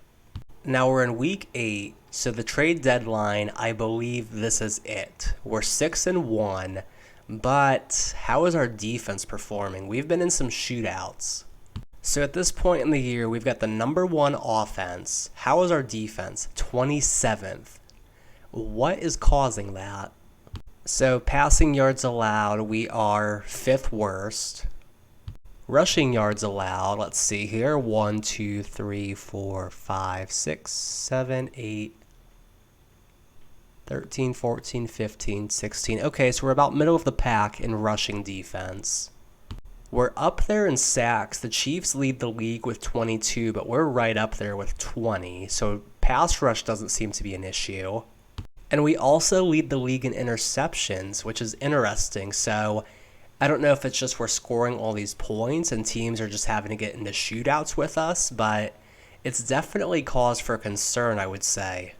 Now we're in week 8, so the trade deadline, I believe this is it. We're 6-1, but how is our defense performing? We've been in some shootouts. So at this point in the year, we've got the number 1 offense. How is our defense? 27th. What is causing that? So passing yards allowed, we are 5th worst. Rushing yards allowed, let's see here. 1, 2, 3, 4, 5, 6, 7, 8, 13, 14, 15, 16. Okay, so we're about middle of the pack in rushing defense. We're up there in sacks. The Chiefs lead the league with 22, but we're right up there with 20. So pass rush doesn't seem to be an issue. And we also lead the league in interceptions, which is interesting. So I don't know if it's just we're scoring all these points and teams are just having to get into shootouts with us, but it's definitely cause for concern, I would say.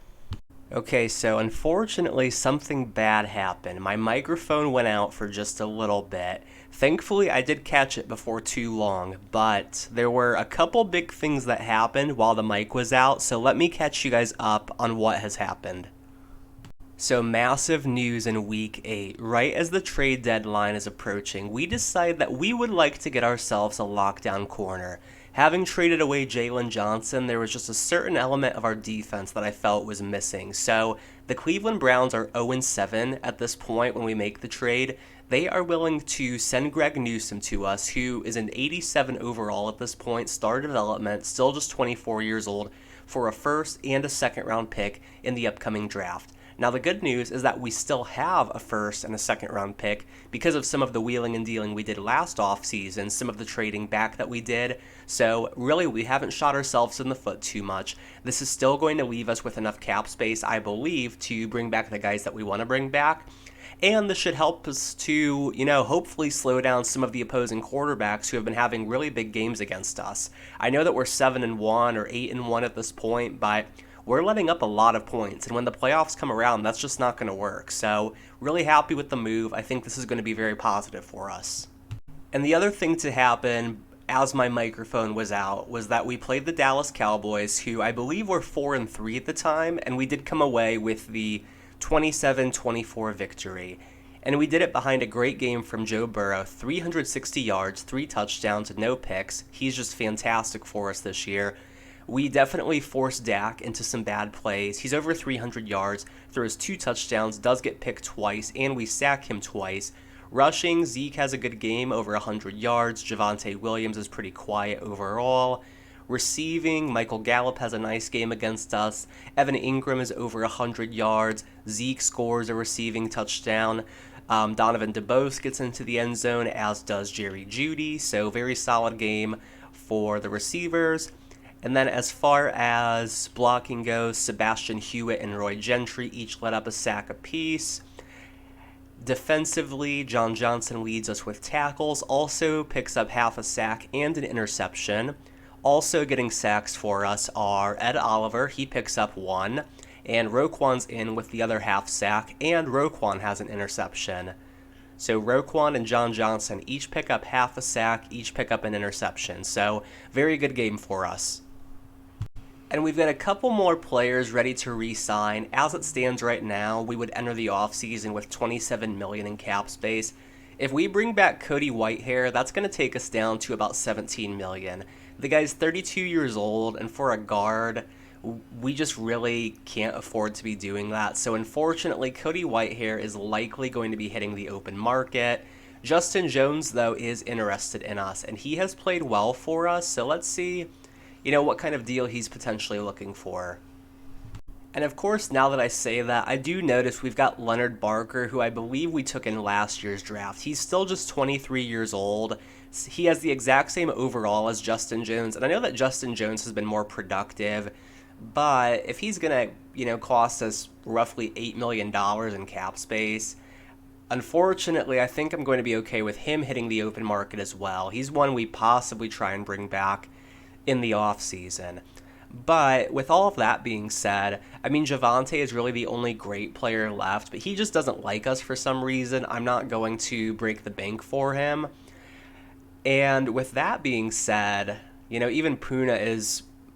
Okay, so unfortunately something bad happened. My microphone went out for just a little bit. Thankfully, I did catch it before too long, but there were a couple big things that happened while the mic was out, so let me catch you guys up on what has happened. So massive news in week 8. Right as the trade deadline is approaching, we decided that we would like to get ourselves a lockdown corner. Having traded away Jalen Johnson, there was just a certain element of our defense that I felt was missing. So the Cleveland Browns are 0-7 at this point when we make the trade. They are willing to send Greg Newsome to us, who is an 87 overall at this point, star development, still just 24 years old, for a first and a second round pick in the upcoming draft. Now, the good news is that we still have a first and a second round pick because of some of the wheeling and dealing we did last offseason, some of the trading back that we did. So really, we haven't shot ourselves in the foot too much. This is still going to leave us with enough cap space, I believe, to bring back the guys that we want to bring back. And this should help us to, hopefully slow down some of the opposing quarterbacks who have been having really big games against us. I know that we're 7-1 or 8-1 at this point, but we're letting up a lot of points, and when the playoffs come around, that's just not going to work. So really happy with the move. I think this is going to be very positive for us. And the other thing to happen as my microphone was out was that we played the Dallas Cowboys, who I believe were 4-3 at the time, and we did come away with the 27-24 victory. And we did it behind a great game from Joe Burrow, 360 yards, 3 touchdowns, and no picks. He's just fantastic for us this year. We definitely forced Dak into some bad plays. He's over 300 yards, throws 2 touchdowns, does get picked twice, and we sack him twice. Rushing, Zeke has a good game, over 100 yards. Javonte Williams is pretty quiet overall. Receiving, Michael Gallup has a nice game against us. Evan Ingram is over 100 yards. Zeke scores a receiving touchdown. Donovan DeBose gets into the end zone, as does Jerry Jeudy. So very solid game for the receivers. And then as far as blocking goes, Sebastian Hewitt and Roy Gentry each let up a sack apiece. Defensively, John Johnson leads us with tackles, also picks up half a sack and an interception. Also getting sacks for us are Ed Oliver, he picks up 1, and Roquan's in with the other half sack, and Roquan has an interception. So Roquan and John Johnson each pick up half a sack, each pick up an interception. So very good game for us. And we've got a couple more players ready to re-sign. As it stands right now, we would enter the offseason with $27 million in cap space. If we bring back Cody Whitehair, that's going to take us down to about $17 million. The guy's 32 years old, and for a guard, we just really can't afford to be doing that. So unfortunately, Cody Whitehair is likely going to be hitting the open market. Justin Jones, though, is interested in us, and he has played well for us. So let's see what kind of deal he's potentially looking for. And of course, now that I say that, I do notice we've got Leonard Barker, who I believe we took in last year's draft. He's still just 23 years old. He has the exact same overall as Justin Jones, and I know that Justin Jones has been more productive, but if he's going to, cost us roughly $8 million in cap space, unfortunately, I think I'm going to be okay with him hitting the open market as well. He's one we possibly try and bring back in the offseason. But with all of that being said, Javonte is really the only great player left, but he just doesn't like us for some reason. I'm not going to break the bank for him. And with that being said, even Puna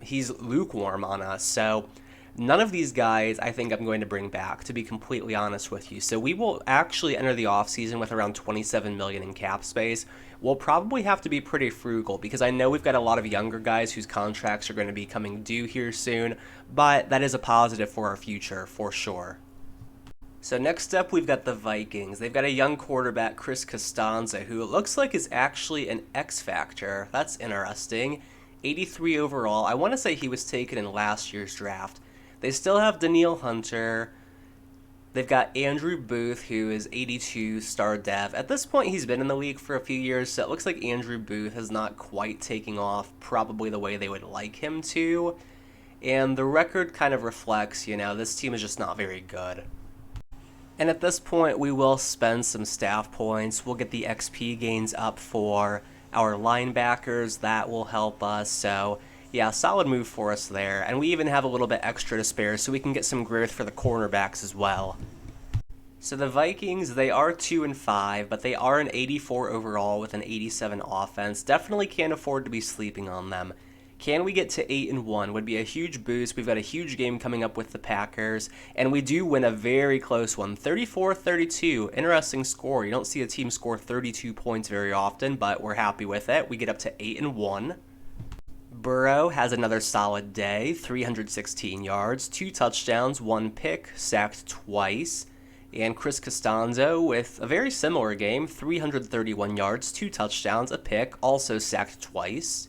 he's lukewarm on us. So none of these guys I think I'm going to bring back, to be completely honest with you. So we will actually enter the offseason with around $27 million in cap space. We'll probably have to be pretty frugal because I know we've got a lot of younger guys whose contracts are going to be coming due here soon, but that is a positive for our future, for sure. So next up, we've got the Vikings. They've got a young quarterback, Chris Costanza, who it looks like is actually an X factor. That's interesting. 83 overall. I want to say he was taken in last year's draft. They still have Danielle Hunter. They've got Andrew Booth, who is 82 star dev. At this point, he's been in the league for a few years, so it looks like Andrew Booth is not quite taking off probably the way they would like him to. And the record kind of reflects, this team is just not very good. And at this point, we will spend some staff points. We'll get the XP gains up for our linebackers. That will help us. So, yeah, solid move for us there. And we even have a little bit extra to spare, so we can get some growth for the cornerbacks as well. So the Vikings, they are 2-5, but they are an 84 overall with an 87 offense. Definitely can't afford to be sleeping on them. Can we get to 8-1? Would be a huge boost. We've got a huge game coming up with the Packers, and we do win a very close one, 34-32. Interesting score. You don't see a team score 32 points very often, but we're happy with it. We get up to 8-1. Burrow has another solid day, 316 yards, 2 touchdowns, 1 pick, sacked twice. And Chris Costanzo with a very similar game, 331 yards, 2 touchdowns, a pick, also sacked twice.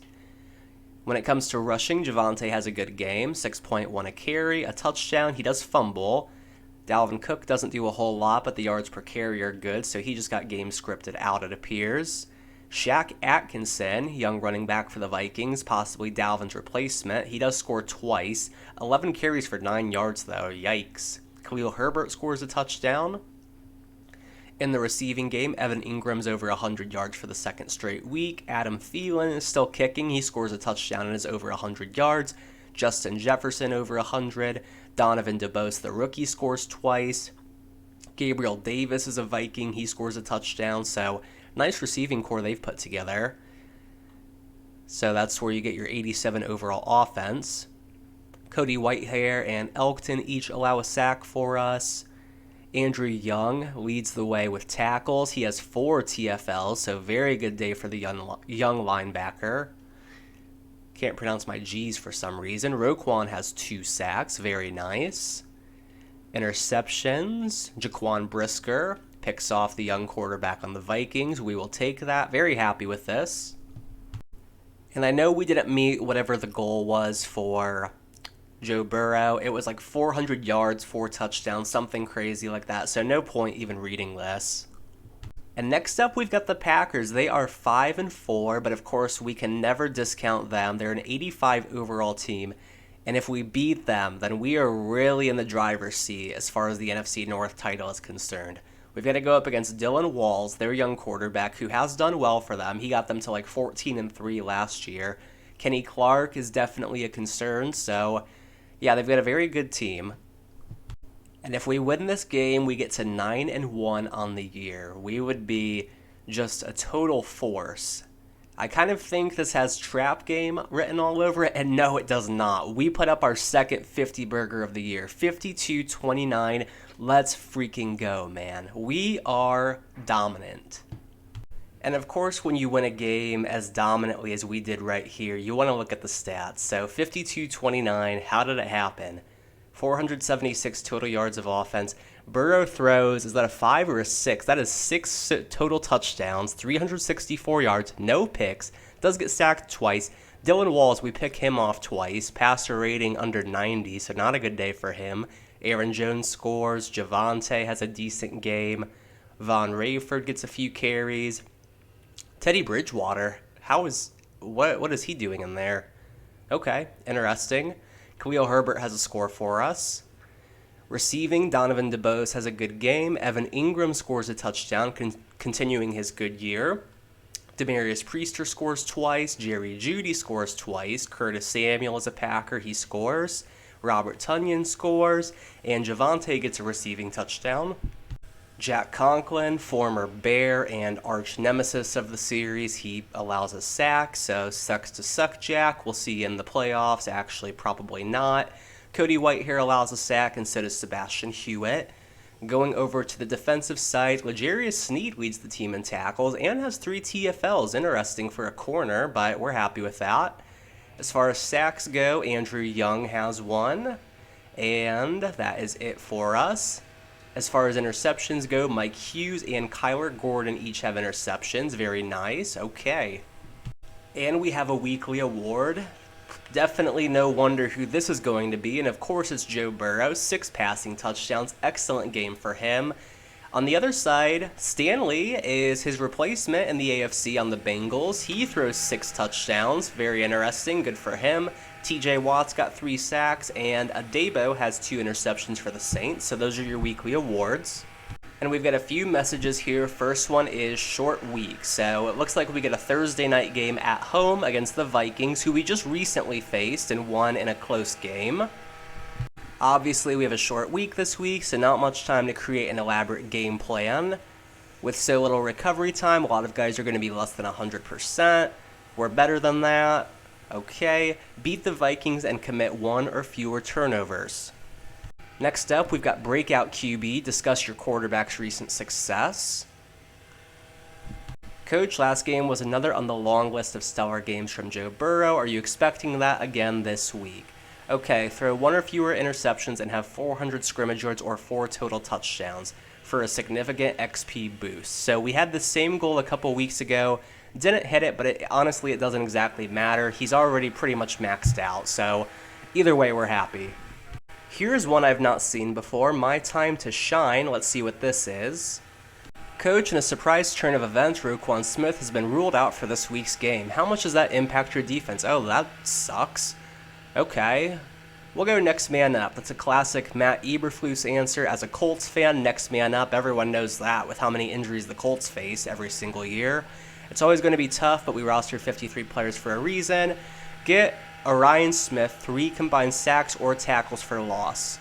When it comes to rushing, Javonte has a good game, 6.1 a carry, a touchdown. He does fumble. Dalvin Cook doesn't do a whole lot, but the yards per carry are good, so he just got game scripted out, it appears. Shaq Atkinson, young running back for the Vikings, possibly Dalvin's replacement. He does score twice. 11 carries for 9 yards, though. Yikes. Khalil Herbert scores a touchdown. In the receiving game, Evan Ingram's over 100 yards for the second straight week. Adam Thielen is still kicking. He scores a touchdown and is over 100 yards. Justin Jefferson over 100. Donovan DeBose, the rookie, scores twice. Gabriel Davis is a Viking. He scores a touchdown. So, nice receiving core they've put together. So that's where you get your 87 overall offense. Cody Whitehair and Elkton each allow a sack for us. Andrew Young leads the way with tackles. He has 4 TFLs, so very good day for the young linebacker. Can't pronounce my G's for some reason. Roquan has 2 sacks. Very nice. Interceptions. Jaquan Brisker picks off the young quarterback on the Vikings. We will take that. Very happy with this. And I know we didn't meet whatever the goal was for Joe Burrow. It was like 400 yards, 4 touchdowns, something crazy like that. So no point even reading this. And next up, we've got the Packers. They are 5-4, but of course, we can never discount them. They're an 85 overall team. And if we beat them, then we are really in the driver's seat as far as the NFC North title is concerned. We've got to go up against Dylan Walls, their young quarterback, who has done well for them. He got them to like 14-3 last year. Kenny Clark is definitely a concern, so yeah, they've got a very good team. And if we win this game, we get to 9-1 on the year. We would be just a total force. I kind of think this has trap game written all over it, and no, it does not. We put up our second 50 burger of the year, 52-29. Let's freaking go, man. We are dominant. And of course, when you win a game as dominantly as we did right here, you want to look at the stats. So 52-29, how did it happen? 476 total yards of offense. Burrow throws, is that a 5 or a 6? That is 6 total touchdowns, 364 yards, no picks, does get sacked twice. Dylan Walls, we pick him off twice, passer rating under 90, so not a good day for him. Aaron Jones scores, Javonte has a decent game, Von Rayford gets a few carries. Teddy Bridgewater, what is he doing in there? Okay, interesting. Khalil Herbert has a score for us. Receiving, Donovan DeBose has a good game. Evan Ingram scores a touchdown, continuing his good year. Demarius Priester scores twice. Jerry Jeudy scores twice. Curtis Samuel is a Packer. He scores. Robert Tonyan scores. And Javonte gets a receiving touchdown. Jack Conklin, former Bear and arch nemesis of the series, he allows a sack, so sucks to suck, Jack. We'll see you in the playoffs. Actually, probably not. Cody Whitehair allows a sack, and so does Sebastian Hewitt. Going over to the defensive side, L'Jarius Sneed leads the team in tackles and has 3 TFLs. Interesting for a corner, but we're happy with that. As far as sacks go, Andrew Young has 1, and that is it for us. As far as interceptions go, Mike Hughes and Kyler Gordon each have interceptions. Very nice. Okay. And we have a weekly award. Definitely no wonder who this is going to be, and of course it's Joe Burrow, 6 passing touchdowns, excellent game for him. On the other side, Stanley is his replacement in the AFC on the Bengals. He throws 6 touchdowns, very interesting, good for him. TJ Watt's got 3 sacks, and Adebo has 2 interceptions for the Saints, so those are your weekly awards. And we've got a few messages here. First one is short week. So it looks like we get a Thursday night game at home against the Vikings, who we just recently faced and won in a close game. Obviously, we have a short week this week, so not much time to create an elaborate game plan. With so little recovery time, a lot of guys are going to be less than 100%. We're better than that. Okay. Beat the Vikings and commit 1 or fewer turnovers. Next up, we've got Breakout QB. Discuss your quarterback's recent success. Coach, last game was another on the long list of stellar games from Joe Burrow. Are you expecting that again this week? Okay, throw 1 or fewer interceptions and have 400 scrimmage yards or 4 total touchdowns for a significant XP boost. So we had the same goal a couple weeks ago. Didn't hit it, but honestly, it doesn't exactly matter. He's already pretty much maxed out, so either way, we're happy. Here's one I've not seen before, My Time to Shine. Let's see what this is. Coach, in a surprise turn of events, Roquan Smith has been ruled out for this week's game. How much does that impact your defense? Oh, that sucks. Okay. We'll go next man up. That's a classic Matt Eberflus answer. As a Colts fan, next man up. Everyone knows that with how many injuries the Colts face every single year. It's always going to be tough, but we roster 53 players for a reason. Get Orion Smith 3 combined sacks or tackles for loss.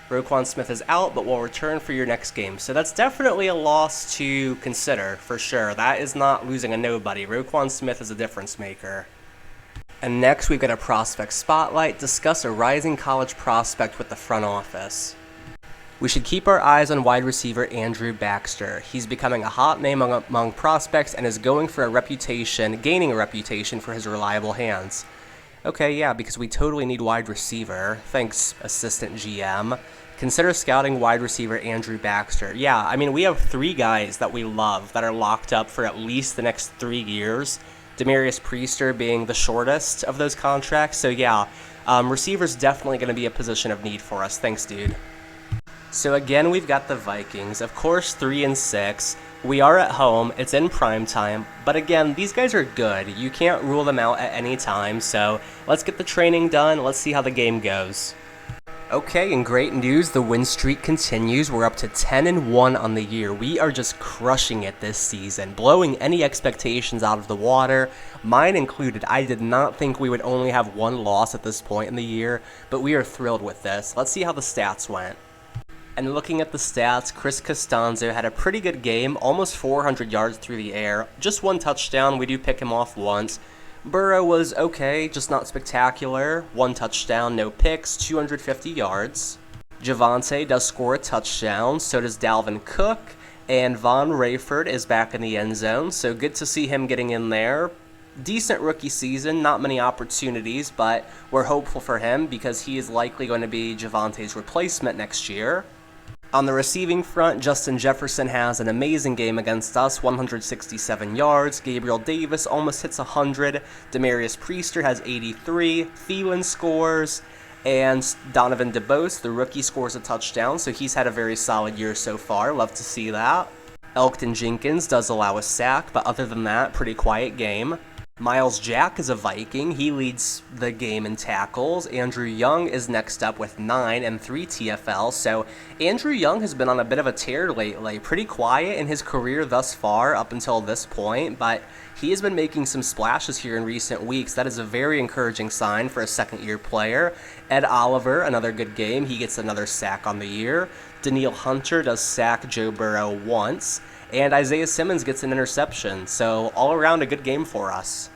Roquan Smith is out, but will return for your next game. So that's definitely a loss to consider, for sure. That is not losing a nobody. Roquan Smith is a difference maker. And next, we've got a prospect spotlight. Discuss a rising college prospect with the front office. We should keep our eyes on wide receiver Andrew Baxter. He's becoming a hot name among prospects and is gaining a reputation for his reliable hands. Okay, yeah, because we totally need wide receiver. Thanks, assistant GM. Consider scouting wide receiver Andrew Baxter. Yeah, I mean, we have 3 guys that we love that are locked up for at least the next 3 years. Demarius Priester being the shortest of those contracts. So yeah, receiver's definitely going to be a position of need for us. Thanks, dude. So again, we've got the Vikings. Of course, 3-6. We are at home. It's in prime time. But again, these guys are good. You can't rule them out at any time. So let's get the training done. Let's see how the game goes. Okay, and great news. The win streak continues. We're up to 10-1 on the year. We are just crushing it this season, blowing any expectations out of the water, mine included. I did not think we would only have 1 loss at this point in the year, but we are thrilled with this. Let's see how the stats went. And looking at the stats, Chris Costanzo had a pretty good game, almost 400 yards through the air, just 1 touchdown. We do pick him off once. Burrow was okay, just not spectacular. 1 touchdown, no picks, 250 yards. Javonte does score a touchdown, so does Dalvin Cook, and Von Rayford is back in the end zone, so good to see him getting in there. Decent rookie season, not many opportunities, but we're hopeful for him because he is likely going to be Javonte's replacement next year. On the receiving front, Justin Jefferson has an amazing game against us, 167 yards. Gabriel Davis almost hits 100. Demarius Priester has 83. Thielen scores. And Donovan DeBose, the rookie, scores a touchdown, so he's had a very solid year so far. Love to see that. Elkton Jenkins does allow a sack, but other than that, pretty quiet game. Miles Jack is a Viking. He leads the game in tackles. Andrew Young is next up with 9 and 3 TFL. So Andrew Young has been on a bit of a tear lately. Pretty quiet in his career thus far up until this point, but he has been making some splashes here in recent weeks. That is a very encouraging sign for a second-year player. Ed Oliver, another good game. He gets another sack on the year. Daniil Hunter does sack Joe Burrow once. And Isaiah Simmons gets an interception, so all around a good game for us.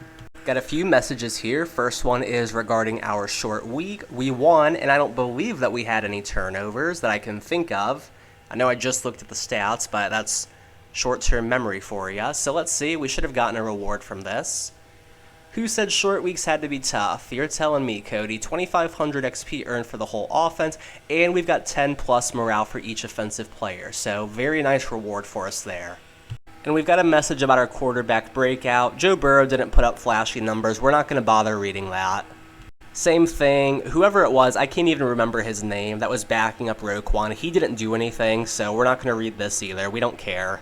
Got a few messages here. First one is regarding our short week. We won, and I don't believe that we had any turnovers that I can think of. I know I just looked at the stats, but that's short-term memory for you. So let's see. We should have gotten a reward from this. Who said short weeks had to be tough? You're telling me, Cody. 2,500 XP earned for the whole offense, and we've got 10+ morale for each offensive player. So very nice reward for us there. And we've got a message about our quarterback breakout. Joe Burrow didn't put up flashy numbers. We're not going to bother reading that. Same thing. Whoever it was, I can't even remember his name, that was backing up Roquan. He didn't do anything, so we're not going to read this either. We don't care.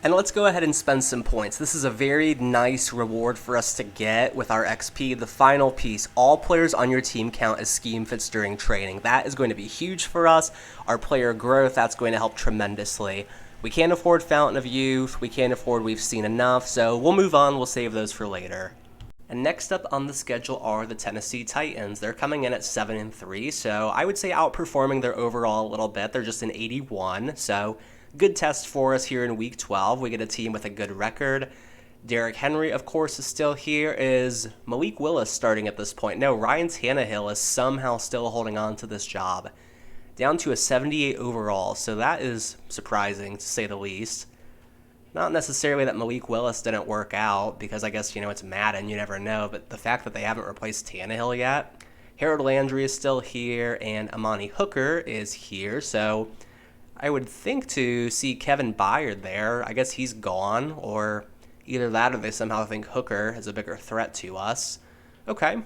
And let's go ahead and spend some points. This is a very nice reward for us to get with our XP. The final piece, all players on your team count as scheme fits during training. That is going to be huge for us. Our player growth, that's going to help tremendously. We can't afford Fountain of Youth. We can't afford We've Seen Enough. So we'll move on. We'll save those for later. And next up on the schedule are the Tennessee Titans. They're coming in at 7-3, so I would say outperforming their overall a little bit. They're just an 81, so good test for us here in Week 12. We get a team with a good record. Derrick Henry, of course, is still here. Is Malik Willis starting at this point? No, Ryan Tannehill is somehow still holding on to this job. Down to a 78 overall, so that is surprising to say the least. Not necessarily that Malik Willis didn't work out, because I guess, it's Madden, you never know, but the fact that they haven't replaced Tannehill yet. Harold Landry is still here, and Amani Hooker is here, so I would think to see Kevin Byard there. I guess he's gone, or either that or they somehow think Hooker is a bigger threat to us. Okay,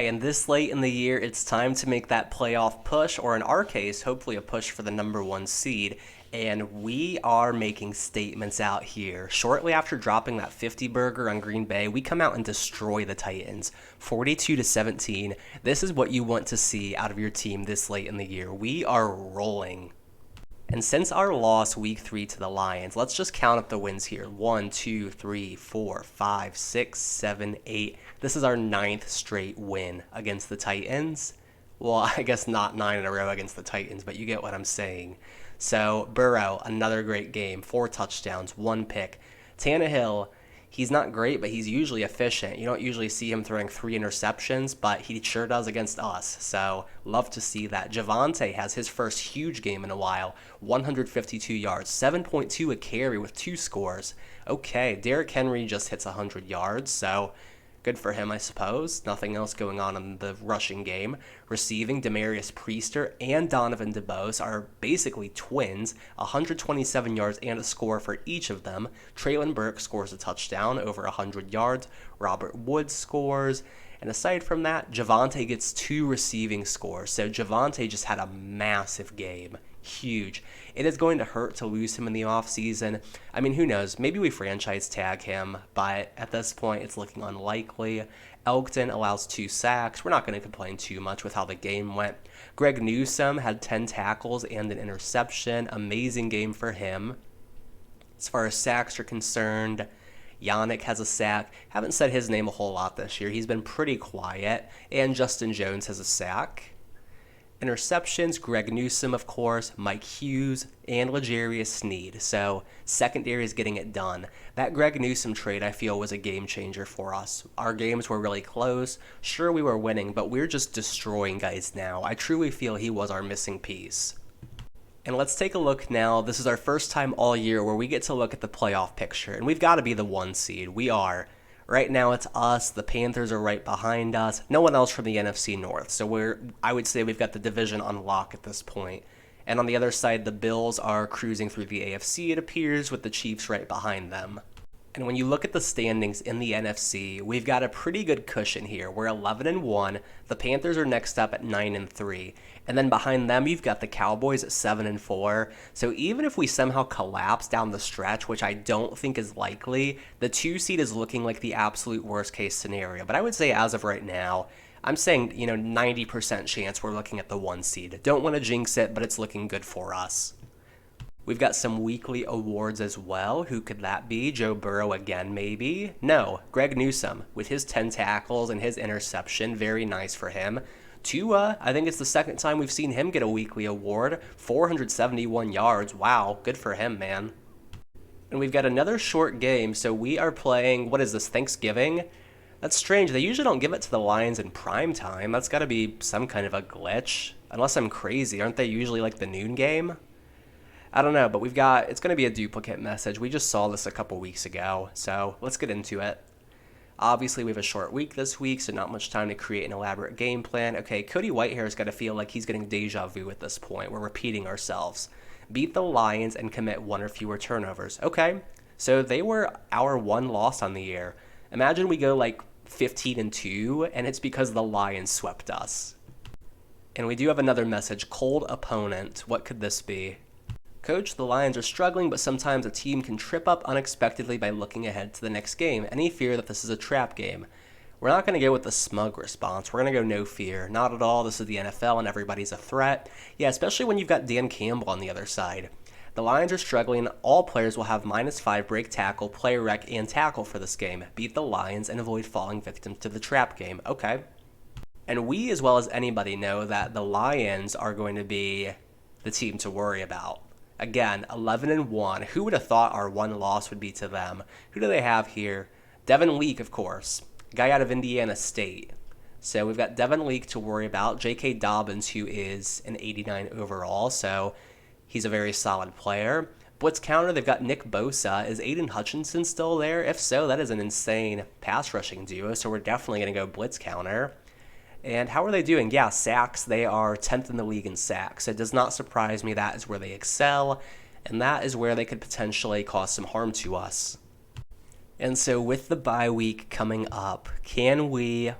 and this late in the year, it's time to make that playoff push, or in our case, hopefully a push for the number 1 seed. And we are making statements out here. Shortly after dropping that 50 burger on Green Bay, we come out and destroy the Titans, 42-17. This is what you want to see out of your team this late in the year. We are rolling. And since our loss Week 3 to the Lions, let's just count up the wins here. 1, 2, 3, 4, 5, 6, 7, 8. This is our 9th straight win against the Titans. Well, I guess not 9 in a row against the Titans, but you get what I'm saying. So, Burrow, another great game. 4 touchdowns, 1 pick. Tannehill, he's not great, but he's usually efficient. You don't usually see him throwing 3 interceptions, but he sure does against us. So, love to see that. Javonte has his first huge game in a while. 152 yards, 7.2 a carry with 2 scores. Okay, Derrick Henry just hits 100 yards, so good for him, I suppose. Nothing else going on in the rushing game. Receiving, Demarius Priester and Donovan DeBose are basically twins. 127 yards and a score for each of them. Traylon Burks scores a touchdown, over 100 yards. Robert Woods scores. And aside from that, Javonte gets 2 receiving scores. So Javonte just had a massive game. Huge. It is going to hurt to lose him in the offseason. I mean, who knows? Maybe we franchise tag him, but at this point, it's looking unlikely. Elgton allows 2 sacks. We're not going to complain too much with how the game went. Greg Newsome had 10 tackles and an interception. Amazing game for him. As far as sacks are concerned, Yannick has a sack. Haven't said his name a whole lot this year. He's been pretty quiet. And Justin Jones has a sack. Interceptions, Greg Newsome, of course, Mike Hughes, and L'Jarius Sneed. So, secondary is getting it done. That Greg Newsome trade, I feel, was a game changer for us. Our games were really close. Sure, we were winning, but we're just destroying guys now. I truly feel he was our missing piece. And let's take a look now. This is our first time all year where we get to look at the playoff picture. And we've got to be the 1 seed. We are. Right now it's us, the Panthers are right behind us, no one else from the NFC North. So I would say we've got the division on lock at this point. And on the other side, the Bills are cruising through the AFC, it appears, with the Chiefs right behind them. And when you look at the standings in the NFC, we've got a pretty good cushion here. We're 11-1. The Panthers are next up at 9-3. And then behind them, you've got the Cowboys at 7-4. So even if we somehow collapse down the stretch, which I don't think is likely, the 2 seed is looking like the absolute worst case scenario. But I would say as of right now, I'm saying, 90% chance we're looking at the 1 seed. Don't want to jinx it, but it's looking good for us. We've got some weekly awards as well. Who could that be? Joe Burrow again, maybe? No, Greg Newsome with his 10 tackles and his interception. Very nice for him. Tua, I think it's the second time we've seen him get a weekly award. 471 yards. Wow, good for him, man. And we've got another short game, so we are playing, what is this, Thanksgiving? That's strange. They usually don't give it to the Lions in prime time. That's got to be some kind of a glitch. Unless I'm crazy. Aren't they usually like the noon game? I don't know, but it's going to be a duplicate message. We just saw this a couple weeks ago, so let's get into it. Obviously, we have a short week this week, so not much time to create an elaborate game plan. Okay, Cody Whitehair's got to feel like he's getting deja vu at this point. We're repeating ourselves. Beat the Lions and commit 1 or fewer turnovers. Okay, so they were our 1 loss on the year. Imagine we go like 15-2, and it's because the Lions swept us. And we do have another message, cold opponent. What could this be? Coach, the Lions are struggling, but sometimes a team can trip up unexpectedly by looking ahead to the next game. Any fear that this is a trap game? We're not going to go with the smug response. We're going to go no fear. Not at all. This is the NFL and everybody's a threat. Yeah, especially when you've got Dan Campbell on the other side. The Lions are struggling. All players will have -5 break tackle, play rec, and tackle for this game. Beat the Lions and avoid falling victim to the trap game. Okay. And we, as well as anybody, know that the Lions are going to be the team to worry about. Again, 11-1. Who would have thought our one loss would be to them? Who do they have here? Devin Leake, of course. Guy out of Indiana State. So we've got Devin Leake to worry about. J.K. Dobbins, who is an 89 overall, so he's a very solid player. Blitz counter, they've got Nick Bosa. Is Aiden Hutchinson still there? If so, that is an insane pass rushing duo, so we're definitely going to go blitz counter. And how are they doing? Yeah, sacks. They are 10th in the league in sacks. It does not surprise me. That is where they excel, and that is where they could potentially cause some harm to us. And so with the bye week coming up, can we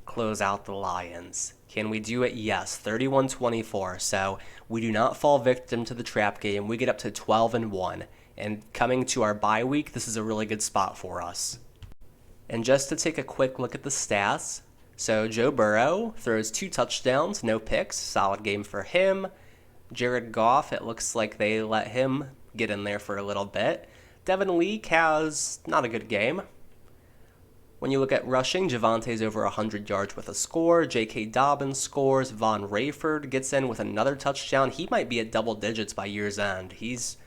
close out the Lions? Can we do it? Yes, 31-24. So we do not fall victim to the trap game. We get up to 12-1. And coming to our bye week, this is a really good spot for us. And just to take a quick look at the stats, so Joe Burrow throws 2 touchdowns, no picks, solid game for him. Jared Goff, it looks like they let him get in there for a little bit. Devin Leake has not a good game. When you look at rushing, Javante's over 100 yards with a score. J.K. Dobbins scores. Von Rayford gets in with another touchdown. He might be at double digits by year's end. He's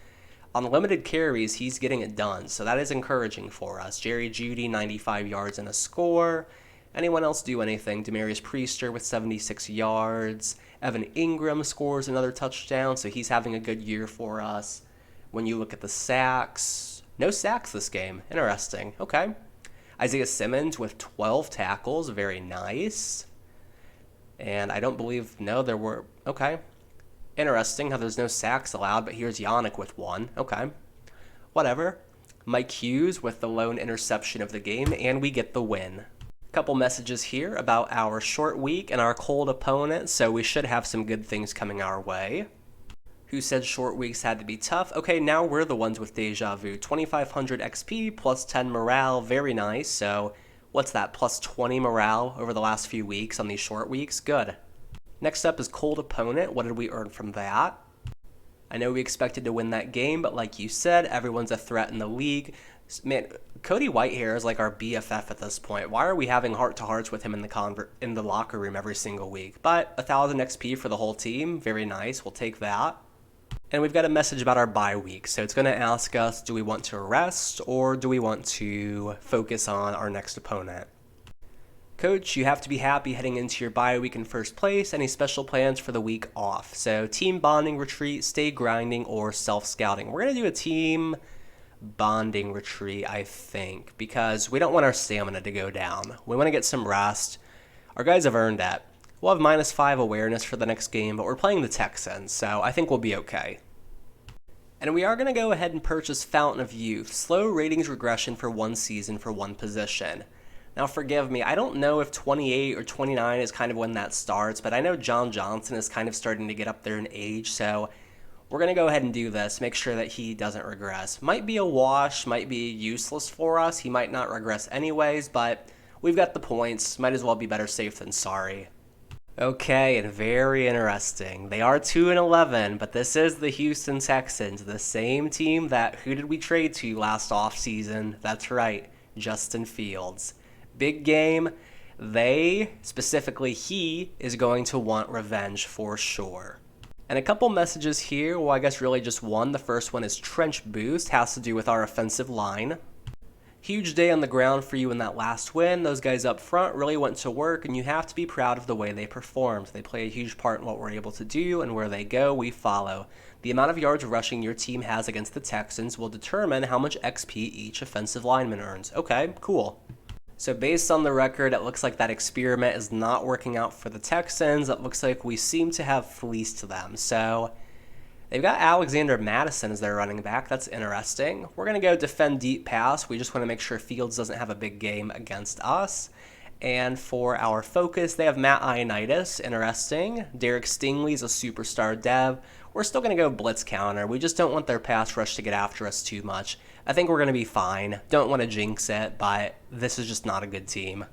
on limited carries. He's getting it done, so that is encouraging for us. Jerry Jeudy, 95 yards and a score. Anyone else do anything? Demarius Priester with 76 yards. Evan Ingram scores another touchdown, so he's having a good year for us. When you look at the sacks, no sacks this game. Interesting. Okay. Isaiah Simmons with 12 tackles. Very nice. And I don't believe, no, there were, okay. Interesting how there's no sacks allowed, but here's Yannick with 1. Okay. Whatever. Mike Hughes with the lone interception of the game, and we get the win. Couple messages here about our short week and our cold opponent, so we should have some good things coming our way. Who said short weeks had to be tough? Okay, now we're the ones with deja vu. 2,500 XP plus 10 morale, very nice. So what's that, plus 20 morale over the last few weeks on these short weeks? Good. Next up is cold opponent. What did we earn from that? I know we expected to win that game, but like you said, everyone's a threat in the league. Man, Cody Whitehair is like our BFF at this point. Why are we having heart-to-hearts with him in the locker room every single week? But 1,000 XP for the whole team, very nice. We'll take that. And we've got a message about our bye week. So it's going to ask us, do we want to rest or do we want to focus on our next opponent? Coach, you have to be happy heading into your bye week in first place. Any special plans for the week off? So team bonding retreat, stay grinding, or self-scouting. We're going to do a team bonding retreat, I think, because we don't want our stamina to go down. We want to get some rest. Our guys have earned it. We'll have -5 awareness for the next game, but we're playing the Texans, so I think we'll be okay. And we are going to go ahead and purchase Fountain of Youth, slow ratings regression for 1 season for 1 position. Now forgive me, I don't know if 28 or 29 is kind of when that starts, but I know John Johnson is kind of starting to get up there in age, so we're going to go ahead and do this, make sure that he doesn't regress. Might be a wash, might be useless for us, he might not regress anyways, but we've got the points, might as well be better safe than sorry. Okay, and very interesting. They are 2-11, but this is the Houston Texans, the same team that, who did we trade to last offseason? That's right, Justin Fields. Big game. They, specifically he, is going to want revenge for sure. And a couple messages here, well I guess really just one. The first one is Trench Boost, has to do with our offensive line. Huge day on the ground for you in that last win. Those guys up front really went to work, and you have to be proud of the way they performed. They play a huge part in what we're able to do, and where they go, we follow. The amount of yards rushing your team has against the Texans will determine how much XP each offensive lineman earns. Okay, cool. So based on the record, it looks like that experiment is not working out for the Texans. It looks like we seem to have fleeced them. So they've got Alexander Madison as their running back. That's interesting. We're going to go defend deep pass. We just want to make sure Fields doesn't have a big game against us. And for our focus, they have Matt Ioannidis, interesting. Derek Stingley's a superstar dev. We're still going to go blitz counter. We just don't want their pass rush to get after us too much. I think we're going to be fine. Don't want to jinx it, but this is just not a good team.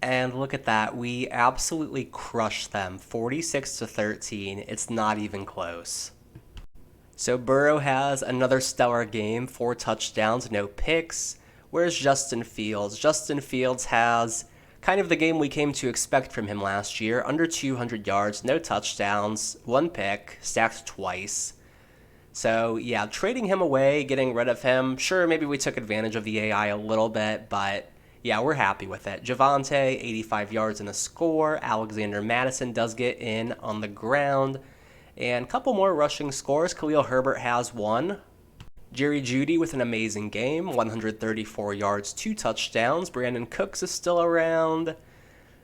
And look at that. We absolutely crushed them. 46-13. It's not even close. So Burrow has another stellar game, 4 touchdowns, no picks. Where's Justin Fields? Justin Fields has kind of the game we came to expect from him last year. Under 200 yards, no touchdowns, 1 pick, stacked twice. So yeah, trading him away, getting rid of him. Sure, maybe we took advantage of the AI a little bit, but yeah, we're happy with it. Javonte, 85 yards and a score. Alexander Madison does get in on the ground. And a couple more rushing scores. Khalil Herbert has 1. Jerry Jeudy with an amazing game, 134 yards, 2 touchdowns. Brandon Cooks is still around.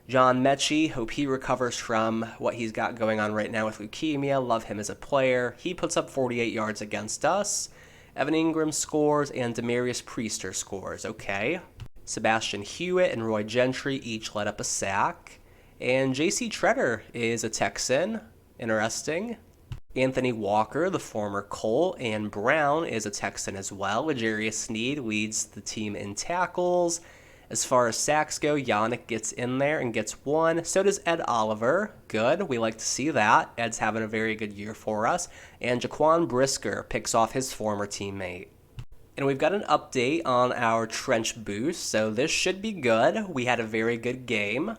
John Mechie, hope he recovers from what he's got going on right now with leukemia. Love him as a player. He puts up 48 yards against us. Evan Ingram scores, and Demarius Priester scores. Okay. Sebastian Hewitt and Roy Gentry each let up a sack. And J.C. Treader is a Texan. Interesting. Anthony Walker, the former Colt, and Brown is a Texan as well. L'Jarius Sneed leads the team in tackles. As far as sacks go, Yannick gets in there and gets 1. So does Ed Oliver. Good. We like to see that. Ed's having a very good year for us. And Jaquan Brisker picks off his former teammate. And we've got an update on our trench boost, so this should be good. We had a very good game.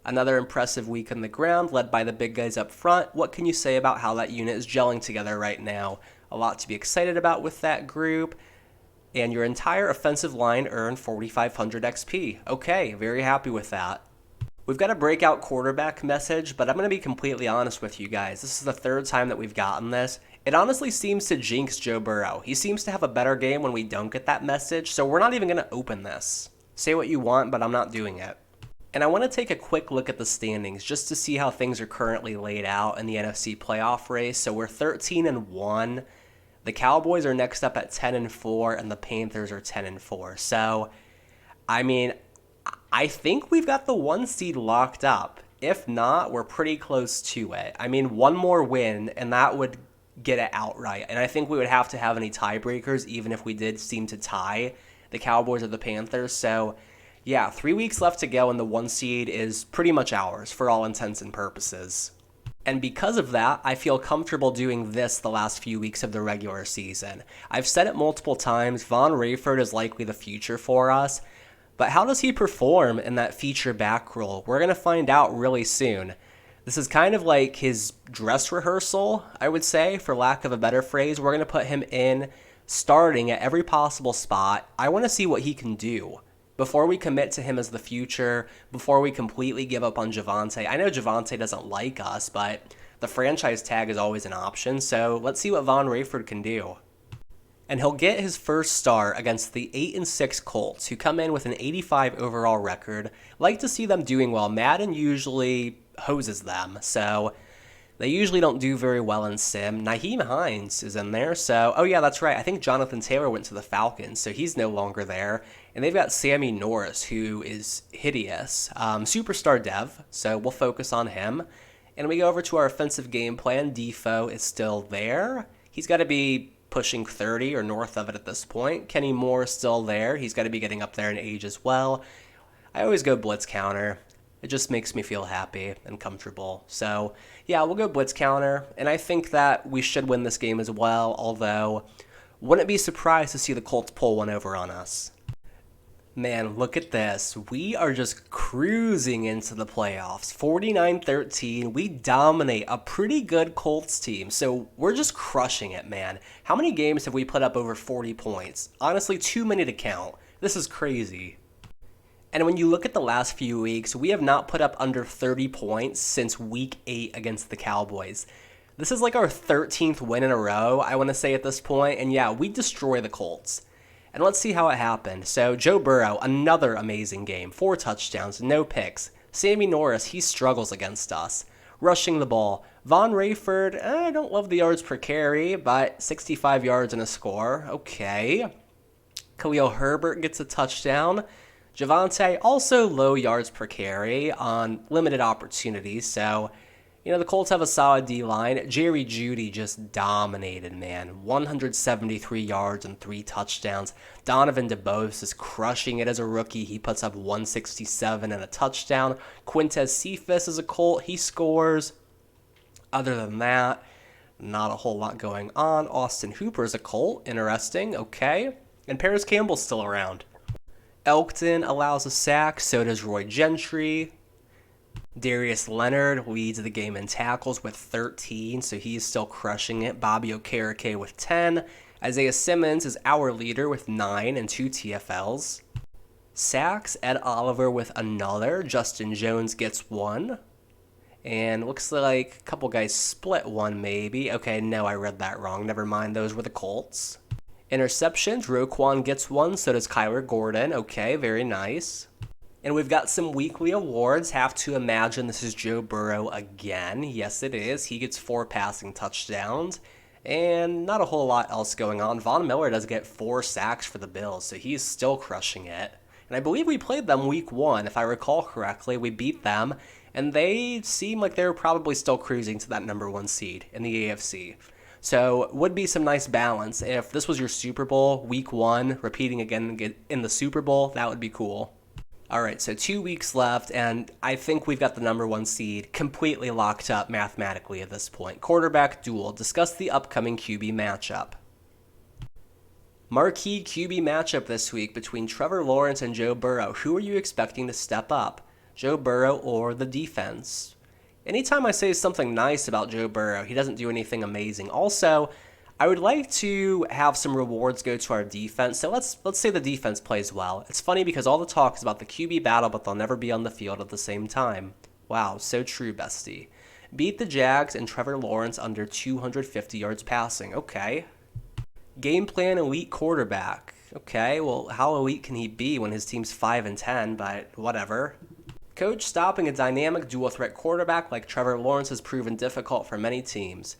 Another impressive week on the ground, led by the big guys up front. What can you say about how that unit is gelling together right now? A lot to be excited about with that group. And your entire offensive line earned 4,500 XP. Okay, very happy with that. We've got a breakout quarterback message, but I'm going to be completely honest with you guys. This is the 3rd time that we've gotten this. It honestly seems to jinx Joe Burrow. He seems to have a better game when we don't get that message, so we're not even going to open this. Say what you want, but I'm not doing it. And I want to take a quick look at the standings just to see how things are currently laid out in the NFC playoff race. So we're 13-1. The Cowboys are next up at 10-4, and the Panthers are 10-4. So, I mean, I think we've got the 1 seed locked up. If not, we're pretty close to it. I mean, 1 more win, and that would get it outright. And I think we would have to have any tiebreakers, even if we did seem to tie the Cowboys or the Panthers. So, yeah, 3 weeks left to go, and the 1 seed is pretty much ours for all intents and purposes. And because of that, I feel comfortable doing this the last few weeks of the regular season. I've said it multiple times, Von Rayford is likely the future for us. But how does he perform in that feature back role? We're going to find out really soon. This is kind of like his dress rehearsal, I would say, for lack of a better phrase. We're going to put him in starting at every possible spot. I want to see what he can do before we commit to him as the future, before we completely give up on Javonte. I know Javonte doesn't like us, but the franchise tag is always an option, so let's see what Von Rayford can do. And he'll get his first start against the 8-6 Colts, who come in with an 85 overall record. Like to see them doing well. Madden usually hoses them, so they usually don't do very well in Sim. Nyheim Hines is in there, so, oh yeah, that's right. I think Jonathan Taylor went to the Falcons, so he's no longer there. And they've got Sammy Norris, who is hideous. Superstar dev, so we'll focus on him. And we go over to our offensive game plan. Defoe is still there. He's got to be pushing 30 or north of it at this point. Kenny Moore is still there. He's got to be getting up there in age as well. I always go blitz counter. It just makes me feel happy and comfortable. So, yeah, we'll go blitz counter. And I think that we should win this game as well, although wouldn't be surprised to see the Colts pull one over on us. Man, look at this. We are just cruising into the playoffs. 49-13. We dominate a pretty good Colts team. So we're just crushing it, man. How many games have we put up over 40 points? Honestly, too many to count. This is crazy. And when you look at the last few weeks, we have not put up under 30 points since week 8 against the Cowboys. This is like our 13th win in a row, I want to say at this point. And yeah, we destroy the Colts. And let's see how it happened. So Joe Burrow, another amazing game. 4 touchdowns, no picks. Sammy Norris, he struggles against us. Rushing the ball. Von Rayford, I don't love the yards per carry, but 65 yards and a score. Okay. Khalil Herbert gets a touchdown. Javonte, also low yards per carry on limited opportunities, so the Colts have a solid D-line. Jerry Jeudy just dominated, man. 173 yards and 3 touchdowns. Donovan DeBose is crushing it as a rookie. He puts up 167 and a touchdown. Quintez Cephas is a Colt. He scores. Other than that, not a whole lot going on. Austin Hooper is a Colt. Interesting. Okay. And Paris Campbell's still around. Elkton allows a sack. So does Roy Gentry. Darius Leonard leads the game in tackles with 13, so he's still crushing it. Bobby Okereke with 10. Isaiah Simmons is our leader with 9 and 2 TFLs. Sacks, Ed Oliver with another. Justin Jones gets 1. And looks like a couple guys split 1 maybe. Okay, no, I read that wrong. Never mind, those were the Colts. Interceptions, Roquan gets 1, so does Kyler Gordon. Okay, very nice. And we've got some weekly awards. Have to imagine this is Joe Burrow again. Yes, it is. He gets 4 passing touchdowns. And not a whole lot else going on. Von Miller does get 4 sacks for the Bills, so he's still crushing it. And I believe we played them week 1, if I recall correctly. We beat them, and they seem like they're probably still cruising to that number 1 seed in the AFC. So would be some nice balance. If this was your Super Bowl, week 1, repeating again in the Super Bowl, that would be cool. All right, so 2 weeks left, and I think we've got the number 1 seed completely locked up mathematically at this point. Quarterback duel. Discuss the upcoming QB matchup. Marquee QB matchup this week between Trevor Lawrence and Joe Burrow. Who are you expecting to step up? Joe Burrow or the defense? Anytime I say something nice about Joe Burrow, he doesn't do anything amazing. Also, I would like to have some rewards go to our defense. So let's say the defense plays well. It's funny because all the talk is about the QB battle, but they'll never be on the field at the same time. Wow, so true, bestie. Beat the Jags and Trevor Lawrence under 250 yards passing. Okay. Game plan elite quarterback. Okay, well, how elite can he be when his team's 5-10, but whatever. Coach stopping a dynamic dual threat quarterback like Trevor Lawrence has proven difficult for many teams.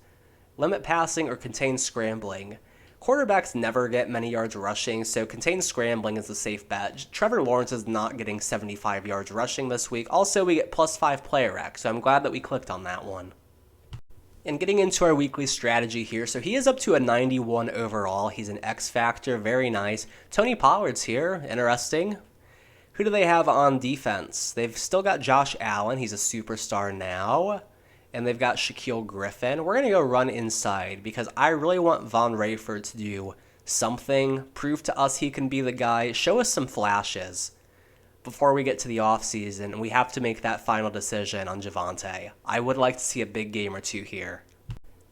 Limit passing or contain scrambling. Quarterbacks never get many yards rushing, so contained scrambling is a safe bet. Trevor Lawrence is not getting 75 yards rushing this week. Also, we get +5 player X, so I'm glad that we clicked on that one. And getting into our weekly strategy here, so he is up to a 91 overall. He's an X factor, very nice. Tony Pollard's here, interesting. Who do they have on defense? They've still got Josh Allen, he's a superstar now. And they've got Shaquille Griffin. We're going to go run inside because I really want Von Rayford to do something, prove to us he can be the guy, show us some flashes before we get to the offseason, and we have to make that final decision on Javonte. I would like to see a big game or 2 here.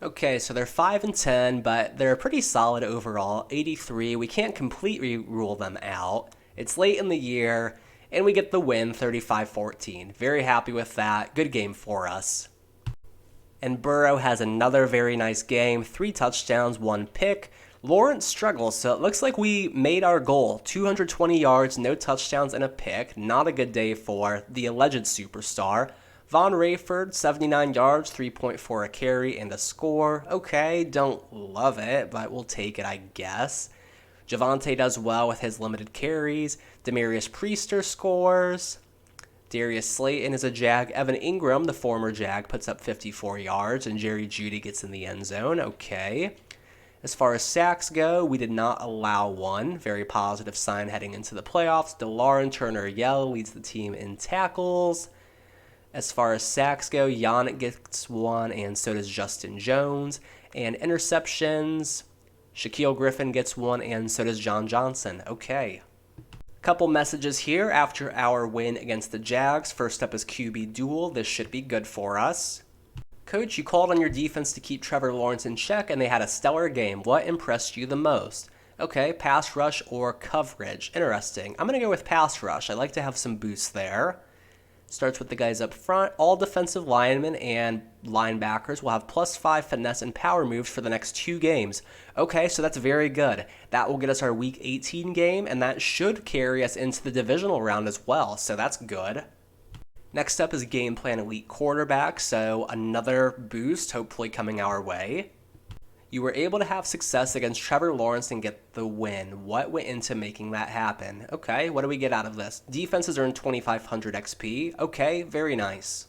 Okay, so they're 5-10, but they're pretty solid overall, 83. We can't completely rule them out. It's late in the year, and we get the win, 35-14. Very happy with that. Good game for us. And Burrow has another very nice game, 3 touchdowns, 1 pick. Lawrence struggles, so it looks like we made our goal. 220 yards, no touchdowns, and a pick. Not a good day for the alleged superstar. Von Rayford, 79 yards, 3.4 a carry, and a score. Okay, don't love it, but we'll take it, I guess. Javonte does well with his limited carries. Demarius Priester scores. Darius Slayton is a Jag. Evan Ingram, the former Jag, puts up 54 yards, and Jerry Jeudy gets in the end zone. Okay. As far as sacks go, we did not allow 1. Very positive sign heading into the playoffs. DeLauren Turner-Yell leads the team in tackles. As far as sacks go, Yannick gets 1, and so does Justin Jones. And interceptions, Shaquille Griffin gets 1, and so does John Johnson. Okay. Couple messages here after our win against the Jags. First up is QB duel. This should be good for us. Coach, you called on your defense to keep Trevor Lawrence in check, and they had a stellar game. What impressed you the most? Okay, pass rush or coverage. Interesting. I'm going to go with pass rush. I like to have some boosts there. Starts with the guys up front. All defensive linemen and linebackers will have +5 finesse and power moves for the next 2 games. Okay, so that's very good. That will get us our Week 18 game, and that should carry us into the divisional round as well, so that's good. Next up is game plan elite quarterback, so another boost hopefully coming our way. You were able to have success against Trevor Lawrence and get the win. What went into making that happen? Okay, what do we get out of this? Defenses earned 2,500 XP. Okay, very nice.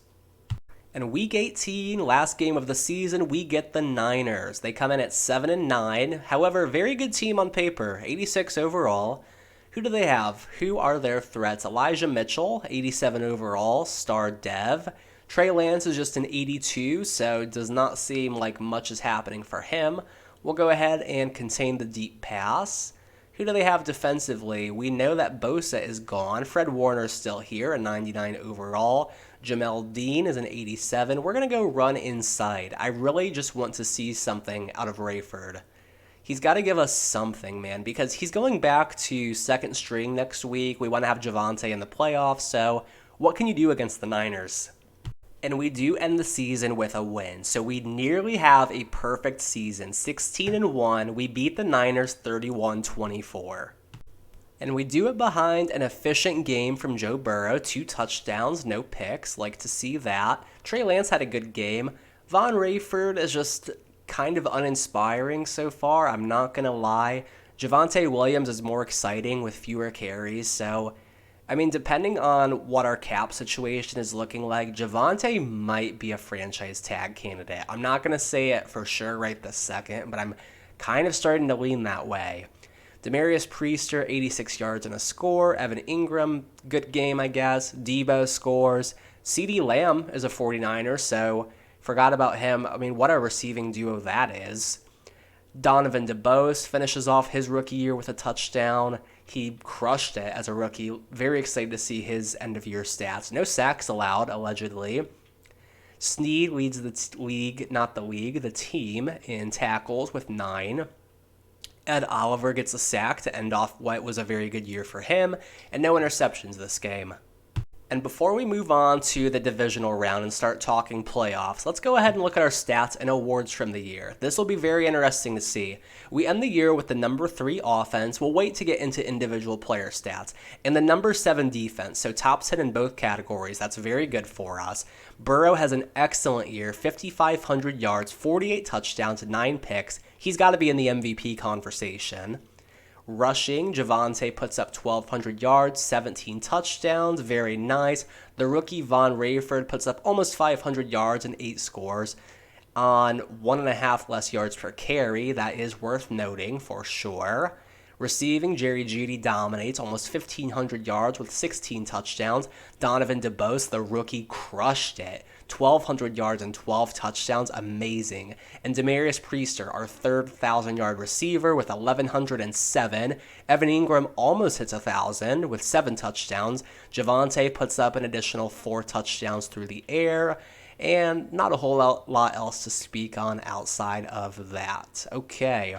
And week 18, last game of the season, we get the Niners. They come in at 7-9. However, very good team on paper, 86 overall. Who do they have? Who are their threats? Elijah Mitchell, 87 overall, star dev. Trey Lance is just an 82, so it does not seem like much is happening for him. We'll go ahead and contain the deep pass. Who do they have defensively? We know that Bosa is gone. Fred Warner is still here, a 99 overall. Jamel Dean is an 87. We're going to go run inside. I really just want to see something out of Rayford. He's got to give us something, man, because he's going back to second string next week. We want to have Javonte in the playoffs, so what can you do against the Niners? And we do end the season with a win. So we nearly have a perfect season. 16-1. We beat the Niners 31-24. And we do it behind an efficient game from Joe Burrow. 2 touchdowns, no picks. Like to see that. Trey Lance had a good game. Von Rayford is just kind of uninspiring so far. I'm not going to lie. Javonte Williams is more exciting with fewer carries. So I mean, depending on what our cap situation is looking like, Javonte might be a franchise tag candidate. I'm not going to say it for sure right this second, but I'm kind of starting to lean that way. Demarius Priester, 86 yards and a score. Evan Ingram, good game, I guess. Debo scores. CeeDee Lamb is a 49er, so forgot about him. I mean, what a receiving duo that is. Donovan DeBose finishes off his rookie year with a touchdown. He crushed it as a rookie. Very excited to see his end-of-year stats. No sacks allowed, allegedly. Snead leads the team in tackles with 9. Ed Oliver gets a sack to end off what was a very good year for him, and no interceptions this game. And before we move on to the divisional round and start talking playoffs, let's go ahead and look at our stats and awards from the year. This will be very interesting to see. We end the year with the number 3 offense. We'll wait to get into individual player stats. And the number 7 defense, so top 10 in both categories. That's very good for us. Burrow has an excellent year, 5,500 yards, 48 touchdowns, 9 picks. He's got to be in the MVP conversation. Rushing, Javonte puts up 1,200 yards, 17 touchdowns, very nice. The rookie Von Rayford puts up almost 500 yards and 8 scores on 1.5 less yards per carry. That is worth noting for sure. Receiving, Jerry Jeudy dominates, almost 1,500 yards with 16 touchdowns. Donovan DeBose, the rookie, crushed it. 1,200 yards and 12 touchdowns, amazing. And Demarius Priester, our third 1,000-yard receiver with 1,107. Evan Ingram almost hits 1,000 with 7 touchdowns. Javonte puts up an additional 4 touchdowns through the air. And not a whole lot else to speak on outside of that. Okay.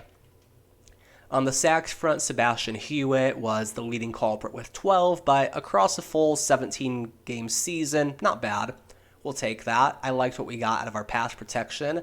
On the sacks front, Sebastian Hewitt was the leading culprit with 12, but across a full 17-game season, not bad. We'll take that. I liked what we got out of our pass protection.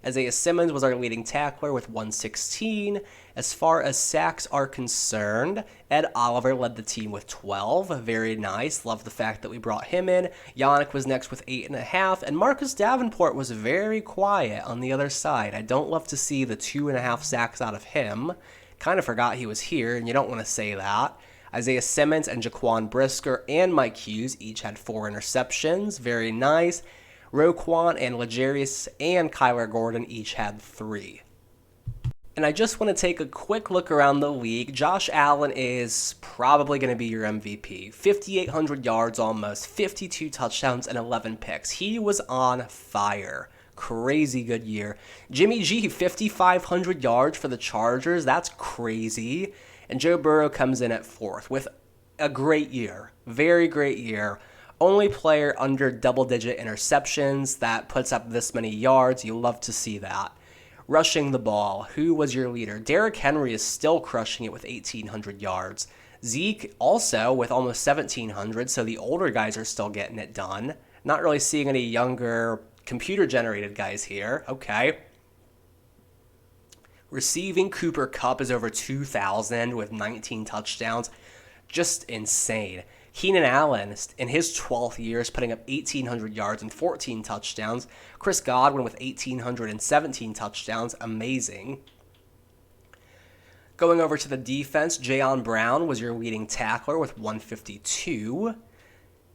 Isaiah Simmons was our leading tackler with 116. As far as sacks are concerned, Ed Oliver led the team with 12. Very nice. Love the fact that we brought him in. Yannick was next with 8.5. And Marcus Davenport was very quiet on the other side. I don't love to see the 2.5 sacks out of him. Kind of forgot he was here, and you don't want to say that. Isaiah Simmons and Jaquan Brisker and Mike Hughes each had 4 interceptions. Very nice. Roquan and L'Jarius and Kyler Gordon each had 3. And I just want to take a quick look around the league. Josh Allen is probably going to be your MVP. 5,800 yards almost, 52 touchdowns, and 11 picks. He was on fire. Crazy good year. Jimmy G, 5,500 yards for the Chargers. That's crazy. And Joe Burrow comes in at 4th with a great year. Very great year. Only player under double-digit interceptions that puts up this many yards. You love to see that. Rushing the ball. Who was your leader? Derrick Henry is still crushing it with 1,800 yards. Zeke also with almost 1,700, so the older guys are still getting it done. Not really seeing any younger computer-generated guys here. Okay. Receiving, Cooper Kupp is over 2,000 with 19 touchdowns. Just insane. Keenan Allen, in his 12th year, is putting up 1,800 yards and 14 touchdowns. Chris Godwin with 1,817 touchdowns. Amazing. Going over to the defense, Jayon Brown was your leading tackler with 152.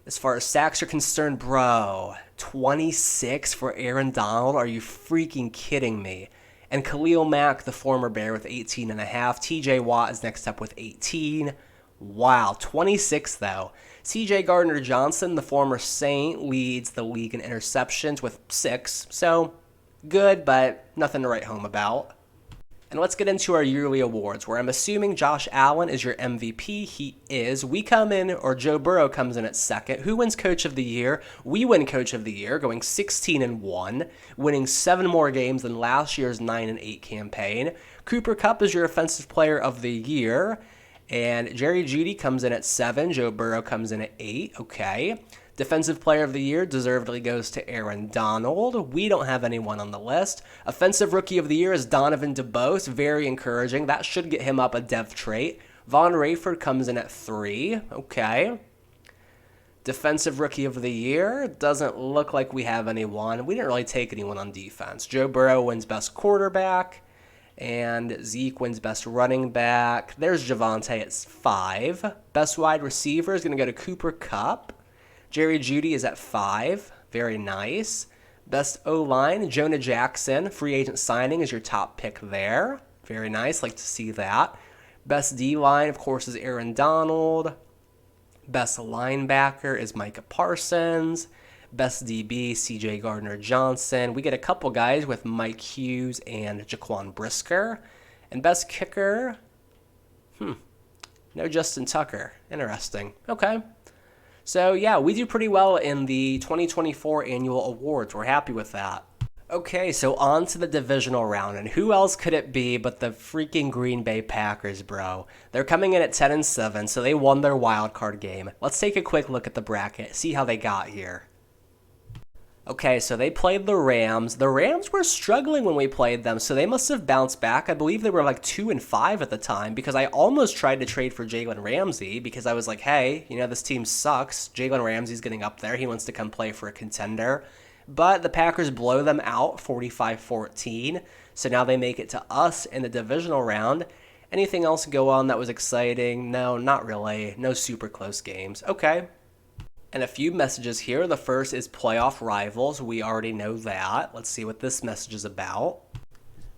As far as sacks are concerned, bro, 26 for Aaron Donald. Are you freaking kidding me? And Khalil Mack, the former Bear, with 18.5. TJ Watt is next up with 18. Wow, 26 though. CJ Gardner-Johnson, the former Saint, leads the league in interceptions with 6. So, good, but nothing to write home about. And let's get into our yearly awards, where I'm assuming Josh Allen is your MVP. He is. We come in, or Joe Burrow comes in at second. Who wins Coach of the Year? We win Coach of the Year, going 16-1, winning 7 more games than last year's 9-8 campaign. Cooper Kupp is your Offensive Player of the Year. And Jerry Jeudy comes in at 7. Joe Burrow comes in at 8. Okay. Defensive Player of the Year deservedly goes to Aaron Donald. We don't have anyone on the list. Offensive Rookie of the Year is Donovan DeBose. Very encouraging. That should get him up a dev trait. Von Rayford comes in at 3. Okay. Defensive Rookie of the Year doesn't look like we have anyone. We didn't really take anyone on defense. Joe Burrow wins Best Quarterback. And Zeke wins Best Running Back. There's Javonte at 5. Best Wide Receiver is going to go to Cooper Kupp. Jerry Jeudy is at 5. Very nice. Best O-line, Jonah Jackson. Free agent signing is your top pick there. Very nice. Like to see that. Best D-line, of course, is Aaron Donald. Best linebacker is Micah Parsons. Best DB, CJ Gardner-Johnson. We get a couple guys with Mike Hughes and Jaquan Brisker. And best kicker, no Justin Tucker. Interesting. Okay. So, yeah, we do pretty well in the 2024 annual awards. We're happy with that. Okay, so on to the divisional round, and who else could it be but the freaking Green Bay Packers, bro? They're coming in at 10-7, so they won their wild card game. Let's take a quick look at the bracket, see how they got here. Okay, so they played the Rams. The Rams were struggling when we played them, so they must have bounced back. I believe they were like 2-5 at the time, because I almost tried to trade for Jalen Ramsey, because I was like, hey, this team sucks. Jalen Ramsey's getting up there. He wants to come play for a contender. But the Packers blow them out 45-14, so now they make it to us in the divisional round. Anything else go on that was exciting? No, not really. No super close games. Okay. And a few messages here. The first is playoff rivals. We already know that. Let's see what this message is about.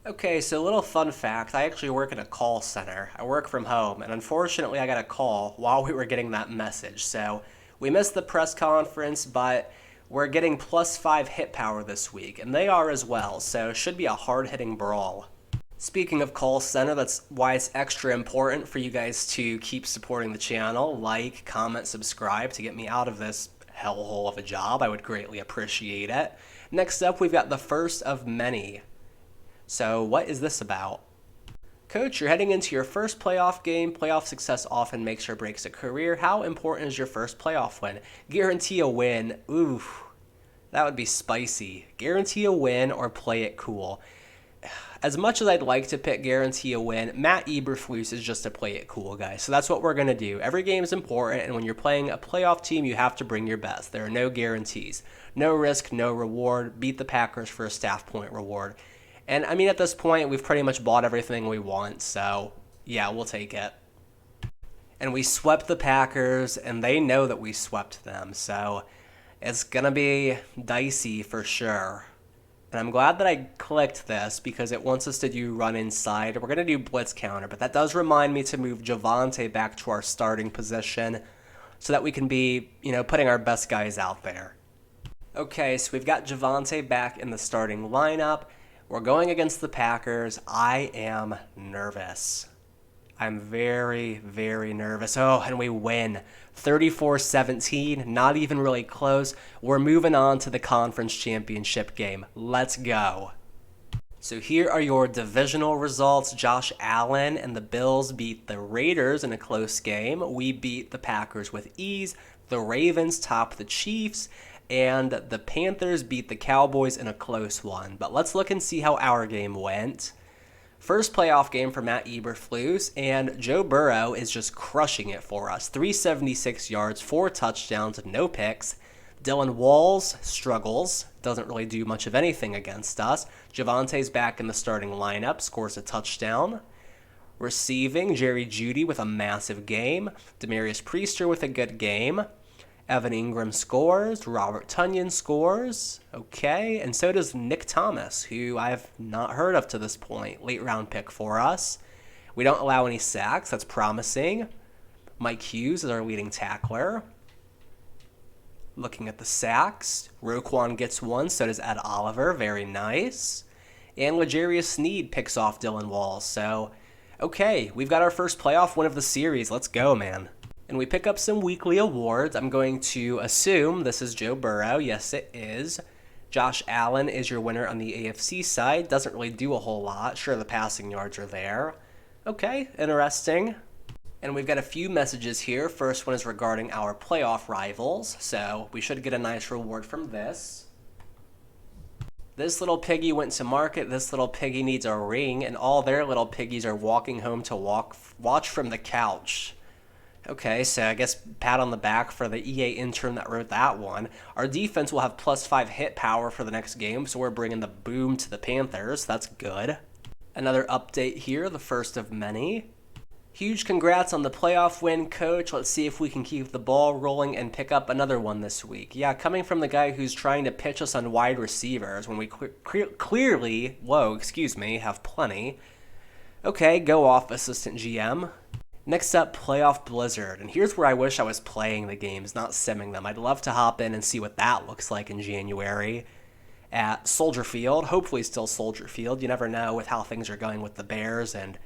Okay, so a little fun fact. I actually work in a call center. I work from home, and unfortunately I got a call while we were getting that message. So we missed the press conference, but we're getting +5 hit power this week, and they are as well, so it should be a hard-hitting brawl. Speaking of call center, that's why it's extra important for you guys to keep supporting the channel. Like, comment, subscribe to get me out of this hellhole of a job. I would greatly appreciate it. Next up, we've got the first of many. So what is this about? Coach, you're heading into your first playoff game. Playoff success often makes or breaks a career. How important is your first playoff win? Guarantee a win. Ooh, that would be spicy. Guarantee a win or play it cool. As much as I'd like to pick guarantee a win, Matt Eberflus is just a play it cool guy. So that's what we're going to do. Every game is important, and when you're playing a playoff team, you have to bring your best. There are no guarantees. No risk, no reward. Beat the Packers for a staff point reward. And, I mean, at this point, we've pretty much bought everything we want. So, yeah, we'll take it. And we swept the Packers, and they know that we swept them. So it's going to be dicey for sure. And I'm glad that I clicked this because it wants us to do run inside. We're going to do blitz counter, but that does remind me to move Javonte back to our starting position so that we can be, putting our best guys out there. Okay, so we've got Javonte back in the starting lineup. We're going against the Packers. I am nervous. I'm very, very nervous. Oh, and we win. 34-17, not even really close. We're moving on to the conference championship game. Let's go. So here are your divisional results. Josh Allen and the Bills beat the Raiders in a close game. We beat the Packers with ease. The Ravens topped the Chiefs. And the Panthers beat the Cowboys in a close one. But let's look and see how our game went. First playoff game for Matt Eberflus, and Joe Burrow is just crushing it for us. 376 yards, 4 touchdowns, no picks. Dylan Walls struggles, doesn't really do much of anything against us. Javante's back in the starting lineup, scores a touchdown. Receiving, Jerry Jeudy with a massive game. Demarius Priester with a good game. Evan Ingram scores. Robert Tonyan scores. Okay, and so does Nick Thomas, who I've not heard of to this point. Late round pick for us. We don't allow any sacks. That's promising. Mike Hughes is our leading tackler. Looking at the sacks, Roquan gets one, so does Ed Oliver. Very nice. And L'Jarius Sneed picks off Dylan Walls. So, okay, we've got our first playoff win of the series. Let's go, man. And we pick up some weekly awards. I'm going to assume this is Joe Burrow. Yes, it is. Josh Allen is your winner on the AFC side. Doesn't really do a whole lot. Sure, the passing yards are there. Okay, interesting. And we've got a few messages here. First one is regarding our playoff rivals. So we should get a nice reward from this. This little piggy went to market. This little piggy needs a ring. And all their little piggies are walking home to watch from the couch. Okay, so I guess pat on the back for the EA intern that wrote that one. Our defense will have +5 hit power for the next game, so we're bringing the boom to the Panthers. That's good. Another update here, the first of many. Huge congrats on the playoff win, Coach. Let's see if we can keep the ball rolling and pick up another one this week. Yeah, coming from the guy who's trying to pitch us on wide receivers when we clearly, have plenty. Okay, go off, Assistant GM. Next up, Playoff Blizzard, and here's where I wish I was playing the games, not simming them. I'd love to hop in and see what that looks like in January at Soldier Field, hopefully still Soldier Field. You never know with how things are going with the Bears and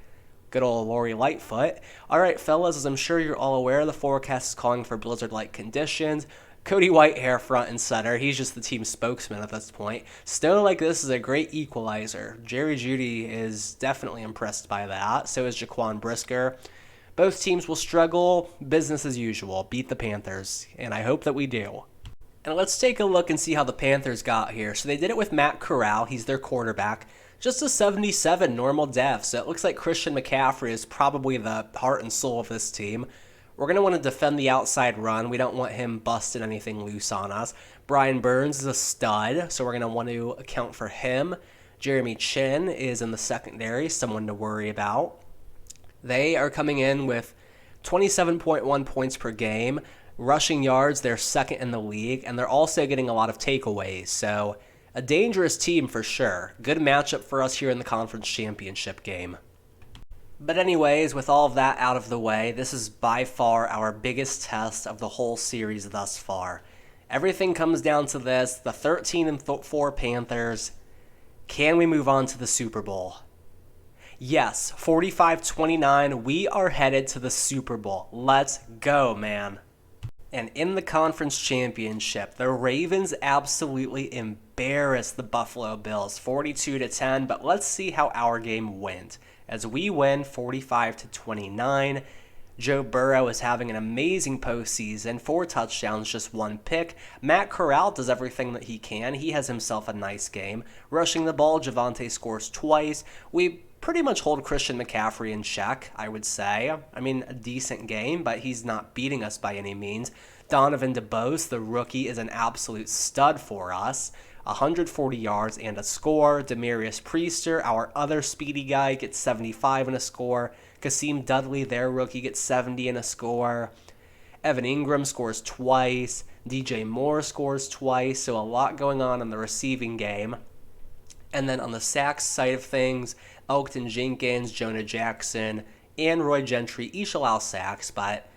good old Lori Lightfoot. All right, fellas, as I'm sure you're all aware, the forecast is calling for blizzard-like conditions. Cody Whitehair front and center. He's just the team spokesman at this point. Snow like this is a great equalizer. Jerry Jeudy is definitely impressed by that. So is Jaquan Brisker. Both teams will struggle, business as usual, beat the Panthers, and I hope that we do. And let's take a look and see how the Panthers got here. So they did it with Matt Corral, he's their quarterback. Just a 77 normal def, so it looks like Christian McCaffrey is probably the heart and soul of this team. We're going to want to defend the outside run. We don't want him busting anything loose on us. Brian Burns is a stud, so we're going to want to account for him. Jeremy Chin is in the secondary, someone to worry about. They are coming in with 27.1 points per game. Rushing yards, they're second in the league, and they're also getting a lot of takeaways. So a dangerous team for sure. Good matchup for us here in the conference championship game. But anyways, with all of that out of the way, this is by far our biggest test of the whole series thus far. Everything comes down to this, the 13-4 Panthers. Can we move on to the Super Bowl? Yes, 45-29, we are headed to the Super Bowl. Let's go, man. And in the conference championship, the Ravens absolutely embarrassed the Buffalo Bills 42-10, but let's see how our game went. As we win 45-29, Joe Burrow is having an amazing postseason, 4 touchdowns, just 1 pick. Matt Corral does everything that he can. He has himself a nice game. Rushing the ball, Javante scores twice. We pretty much hold Christian McCaffrey in check, I would say. I mean, a decent game, but he's not beating us by any means. Donovan DeBose, the rookie, is an absolute stud for us. 140 yards and a score. Demarius Priester, our other speedy guy, gets 75 and a score. Kasim Dudley, their rookie, gets 70 and a score. Evan Ingram scores twice. DJ Moore scores twice. So a lot going on in the receiving game. And then on the sacks side of things, Elkton Jenkins, Jonah Jackson, and Roy Gentry each allow sacks, but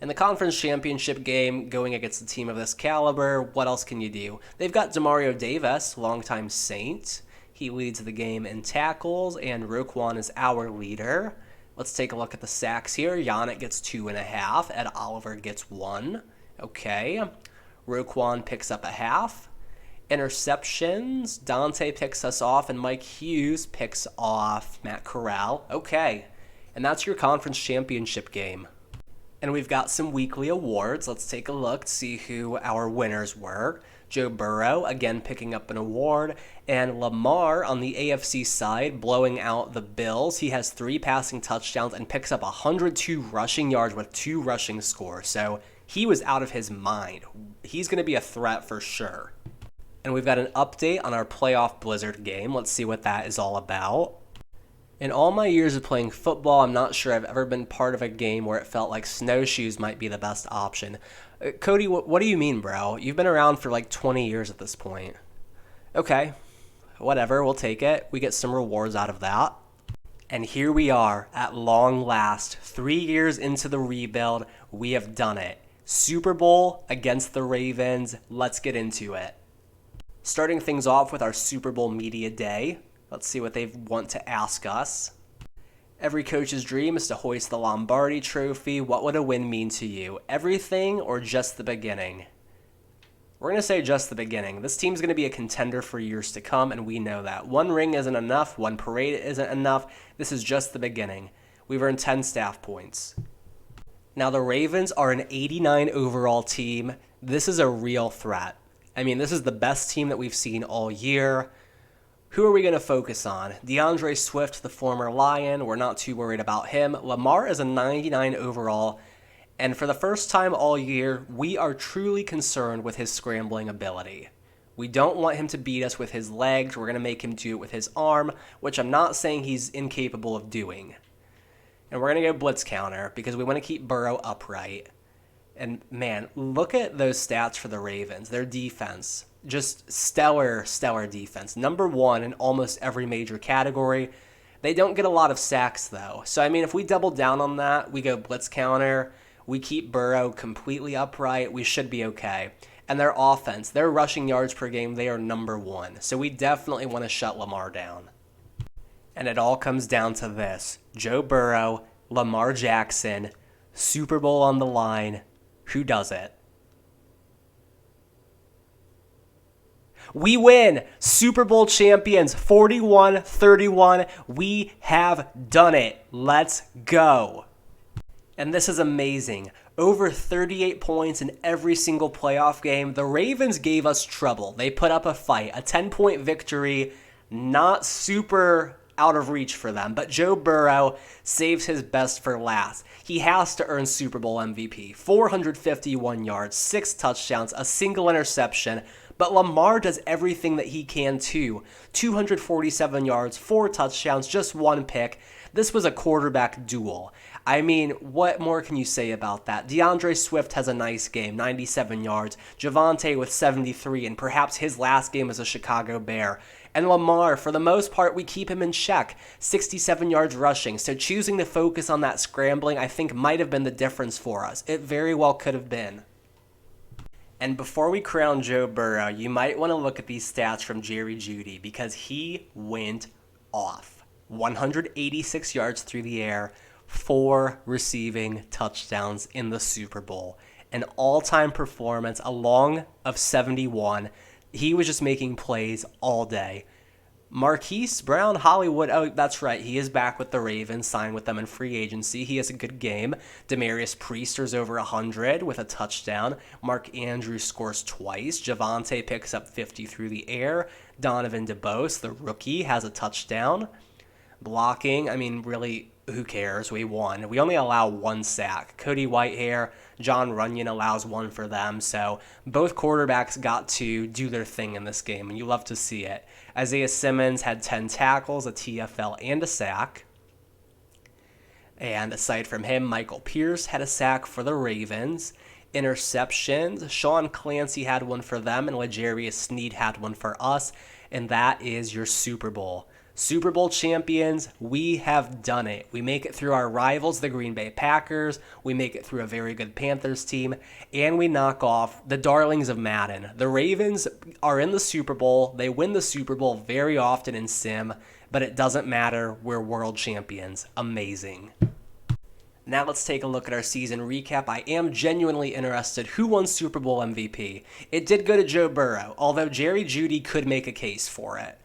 in the conference championship game, going against a team of this caliber, what else can you do? They've got Demario Davis, longtime Saint. He leads the game in tackles, and Roquan is our leader. Let's take a look at the sacks here. Yannick gets 2.5. Ed Oliver gets 1. Okay. Roquan picks up a half. Interceptions, Dante picks us off, and Mike Hughes picks off Matt Corral. Okay, and that's your conference championship game. And we've got some weekly awards. Let's take a look to see who our winners were. Joe Burrow, again picking up an award, and Lamar on the AFC side blowing out the Bills. He has 3 passing touchdowns and picks up 102 rushing yards with 2 rushing scores. So he was out of his mind. He's going to be a threat for sure. And we've got an update on our playoff Blizzard game. Let's see what that is all about. In all my years of playing football, I'm not sure I've ever been part of a game where it felt like snowshoes might be the best option. Cody, what do you mean, bro? You've been around for like 20 years at this point. Okay, whatever, we'll take it. We get some rewards out of that. And here we are, at long last, 3 years into the rebuild, we have done it. Super Bowl against the Ravens, let's get into it. Starting things off with our Super Bowl Media Day. Let's see what they want to ask us. Every coach's dream is to hoist the Lombardi Trophy. What would a win mean to you? Everything or just the beginning? We're going to say just the beginning. This team's going to be a contender for years to come, and we know that. 1 ring isn't enough. 1 parade isn't enough. This is just the beginning. We've earned 10 staff points. Now, the Ravens are an 89 overall team. This is a real threat. I mean, this is the best team that we've seen all year. Who are we going to focus on? DeAndre Swift, the former Lion. We're not too worried about him. Lamar is a 99 overall. And for the first time all year, we are truly concerned with his scrambling ability. We don't want him to beat us with his legs. We're going to make him do it with his arm, which I'm not saying he's incapable of doing. And we're going to go blitz counter because we want to keep Burrow upright. And man, look at those stats for the Ravens. Their defense, just stellar defense. Number 1 in almost every major category. They don't get a lot of sacks though. So I mean, if we double down on that, we go blitz counter, we keep Burrow completely upright, we should be okay. And their offense, their rushing yards per game, they are number 1. So we definitely want to shut Lamar down. And it all comes down to this. Joe Burrow, Lamar Jackson, Super Bowl on the line. Who does it? We win! Super Bowl champions, 41-31. We have done it. Let's go. And this is amazing. Over 38 points in every single playoff game. The Ravens gave us trouble. They put up a fight. A 10-point victory. Not super out of reach for them, but Joe Burrow saves his best for last. He has to earn Super Bowl MVP. 451 yards, 6 touchdowns, a single interception, but Lamar does everything that he can too. 247 yards, 4 touchdowns, just 1 pick. This was a quarterback duel. I mean, what more can you say about that? DeAndre Swift has a nice game, 97 yards. Javonte with 73, and perhaps his last game as a Chicago Bear. And Lamar, for the most part, we keep him in check. 67 yards rushing. So choosing to focus on that scrambling, I think, might have been the difference for us. It very well could have been. And before we crown Joe Burrow, you might want to look at these stats from Jerry Jeudy because he went off. 186 yards through the air, 4 receiving touchdowns in the Super Bowl. An all-time performance, a long of 71. He was just making plays all day. Marquise Brown Hollywood, oh, that's right. He is back with the Ravens, signed with them in free agency. He has a good game. Demarius Priester's over 100 with a touchdown. Mark Andrews scores twice. Javonte picks up 50 through the air. Donovan DeBose, the rookie, has a touchdown. Blocking, I mean, really, who cares? We won. We only allow 1 sack. Cody Whitehair, John Runyon allows 1 for them. So both quarterbacks got to do their thing in this game, and you love to see it. Isaiah Simmons had 10 tackles, a TFL, and a sack. And aside from him, Michael Pierce had a sack for the Ravens. Interceptions, Sean Clancy had 1 for them, and L'Jarius Sneed had 1 for us. And that is your Super Bowl. Super Bowl champions, we have done it. We make it through our rivals, the Green Bay Packers. We make it through a very good Panthers team. And we knock off the darlings of Madden. The Ravens are in the Super Bowl. They win the Super Bowl very often in Sim, but it doesn't matter. We're world champions. Amazing. Now let's take a look at our season recap. I am genuinely interested. Who won Super Bowl MVP? It did go to Joe Burrow, although Jerry Jeudy could make a case for it.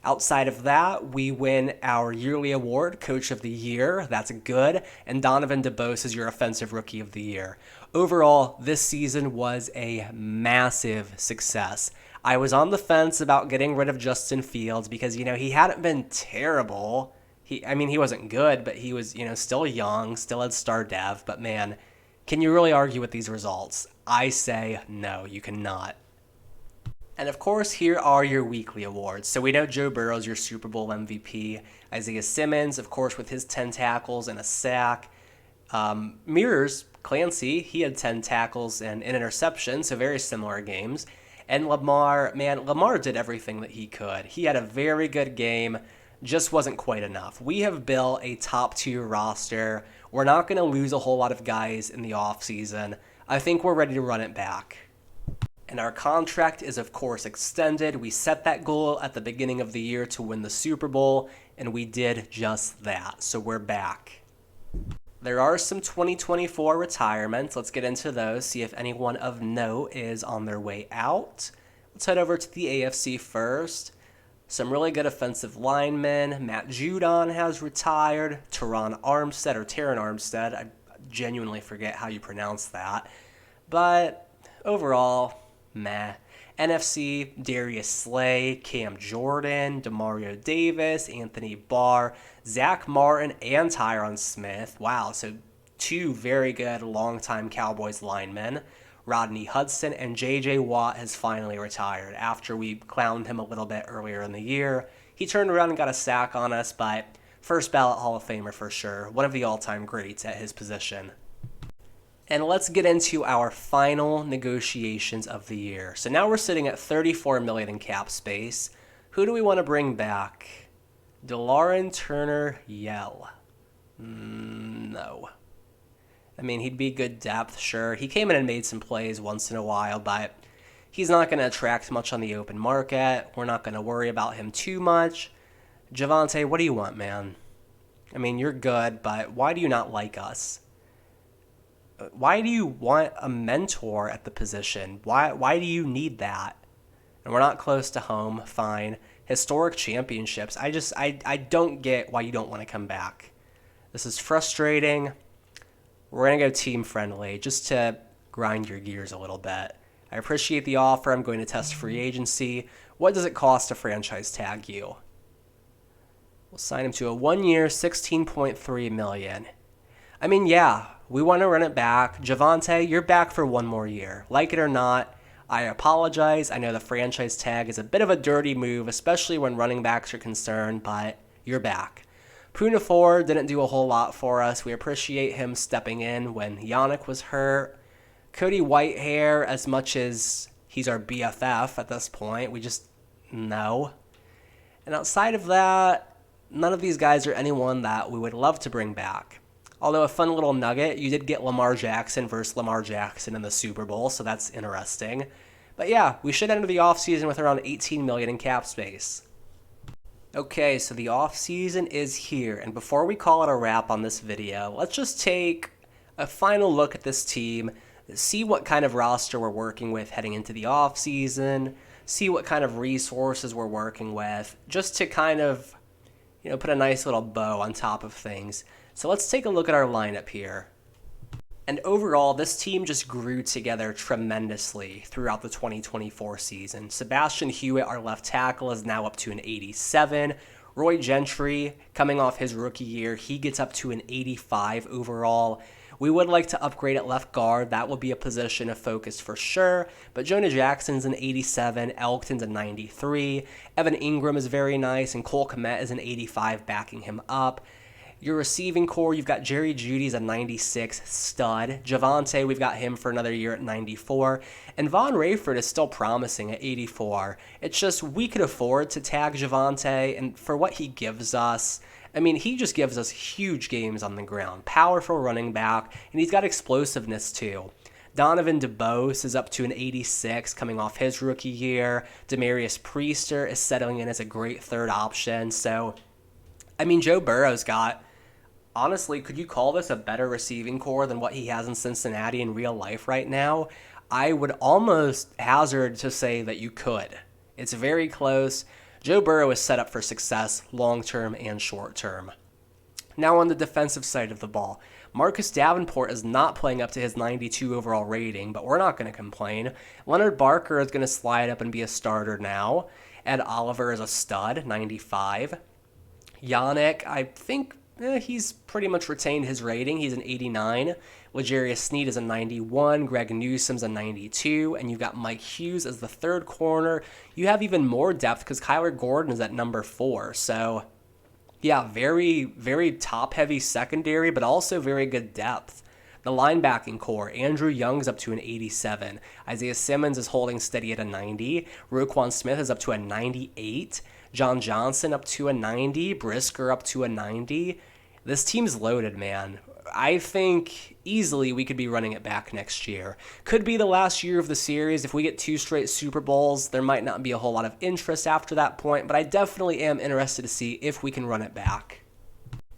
Outside of that, we win our yearly award, Coach of the Year. That's good. And Donovan DeBose is your Offensive Rookie of the Year. Overall, this season was a massive success. I was on the fence about getting rid of Justin Fields because, he hadn't been terrible. He wasn't good, but he was, still young, still had star dev. But man, can you really argue with these results? I say no, you cannot. And of course, here are your weekly awards. So we know Joe Burrow's your Super Bowl MVP. Isaiah Simmons, of course, with his 10 tackles and a sack. Mirrors, Clancy, he had 10 tackles and an interception, so very similar games. And Lamar did everything that he could. He had a very good game, just wasn't quite enough. We have built a top-tier roster. We're not going to lose a whole lot of guys in the offseason. I think we're ready to run it back. And our contract is, of course, extended. We set that goal at the beginning of the year to win the Super Bowl, and we did just that. So we're back. There are some 2024 retirements. Let's get into those, see if anyone of note is on their way out. Let's head over to the AFC first. Some really good offensive linemen. Matt Judon has retired. Taron Armstead. I genuinely forget how you pronounce that. But overall, meh. NFC, Darius Slay, Cam Jordan, Demario Davis, Anthony Barr, Zach Martin, and Tyron Smith. Wow, so two very good longtime Cowboys linemen. Rodney Hudson and J.J. Watt has finally retired after we clowned him a little bit earlier in the year. He turned around and got a sack on us, but first ballot Hall of Famer for sure. One of the all-time greats at his position. And let's get into our final negotiations of the year. So now we're sitting at $34 million in cap space. Who do we want to bring back? DeLauren Turner-Yell. No. He'd be good depth, sure. He came in and made some plays once in a while, but he's not going to attract much on the open market. We're not going to worry about him too much. Javonte, what do you want, man? You're good, but why do you not like us? Why do you want a mentor at the position? Why do you need that? And we're not close to home, fine. Historic championships. I don't get why you don't want to come back. This is frustrating. We're going to go team friendly just to grind your gears a little bit. I appreciate the offer. I'm going to test free agency. What does it cost to franchise tag you? We'll sign him to a 1-year, $16.3 million. Yeah, we want to run it back. Javonte, you're back for one more year. Like it or not, I apologize. I know the franchise tag is a bit of a dirty move, especially when running backs are concerned, but you're back. Poona Ford didn't do a whole lot for us. We appreciate him stepping in when Yannick was hurt. Cody Whitehair, as much as he's our BFF at this point, we just, no. And outside of that, none of these guys are anyone that we would love to bring back. Although a fun little nugget, you did get Lamar Jackson versus Lamar Jackson in the Super Bowl, so that's interesting. But yeah, we should enter the offseason with around $18 million in cap space. Okay, so the offseason is here, and before we call it a wrap on this video, let's just take a final look at this team, see what kind of roster we're working with heading into the offseason, see what kind of resources we're working with, just to kind of, put a nice little bow on top of things. So let's take a look at our lineup here. And overall, this team just grew together tremendously throughout the 2024 season. Sebastian Hewitt, our left tackle, is now up to an 87. Roy Gentry, coming off his rookie year, he gets up to an 85 overall. We would like to upgrade at left guard. That will be a position of focus for sure. But Jonah Jackson's an 87. Elkton's a 93. Evan Ingram is very nice. And Cole Kmet is an 85, backing him up. Your receiving core, you've got Jerry Jeudy's a 96 stud. Javonte, we've got him for another year at 94. And Von Rayford is still promising at 84. It's just we could afford to tag Javonte, and for what he gives us, he just gives us huge games on the ground. Powerful running back, and he's got explosiveness too. Donovan DeBose is up to an 86 coming off his rookie year. Demarius Priester is settling in as a great third option. So, Joe Burrow's got, honestly, could you call this a better receiving core than what he has in Cincinnati in real life right now? I would almost hazard to say that you could. It's very close. Joe Burrow is set up for success long-term and short-term. Now on the defensive side of the ball, Marcus Davenport is not playing up to his 92 overall rating, but we're not going to complain. Leonard Barker is going to slide up and be a starter now. Ed Oliver is a stud, 95. Yannick, I think he's pretty much retained his rating. He's an 89. L'Jarius Sneed is a 91. Greg Newsome's a 92. And you've got Mike Hughes as the third corner. You have even more depth because Kyler Gordon is at number 4. So, yeah, very, very top-heavy secondary, but also very good depth. The linebacking core, Andrew Young's up to an 87. Isaiah Simmons is holding steady at a 90. Roquan Smith is up to a 98. John Johnson up to a 90. Brisker up to a 90. This team's loaded, man. I think easily we could be running it back next year. Could be the last year of the series. If we get 2 straight Super Bowls, there might not be a whole lot of interest after that point, but I definitely am interested to see if we can run it back.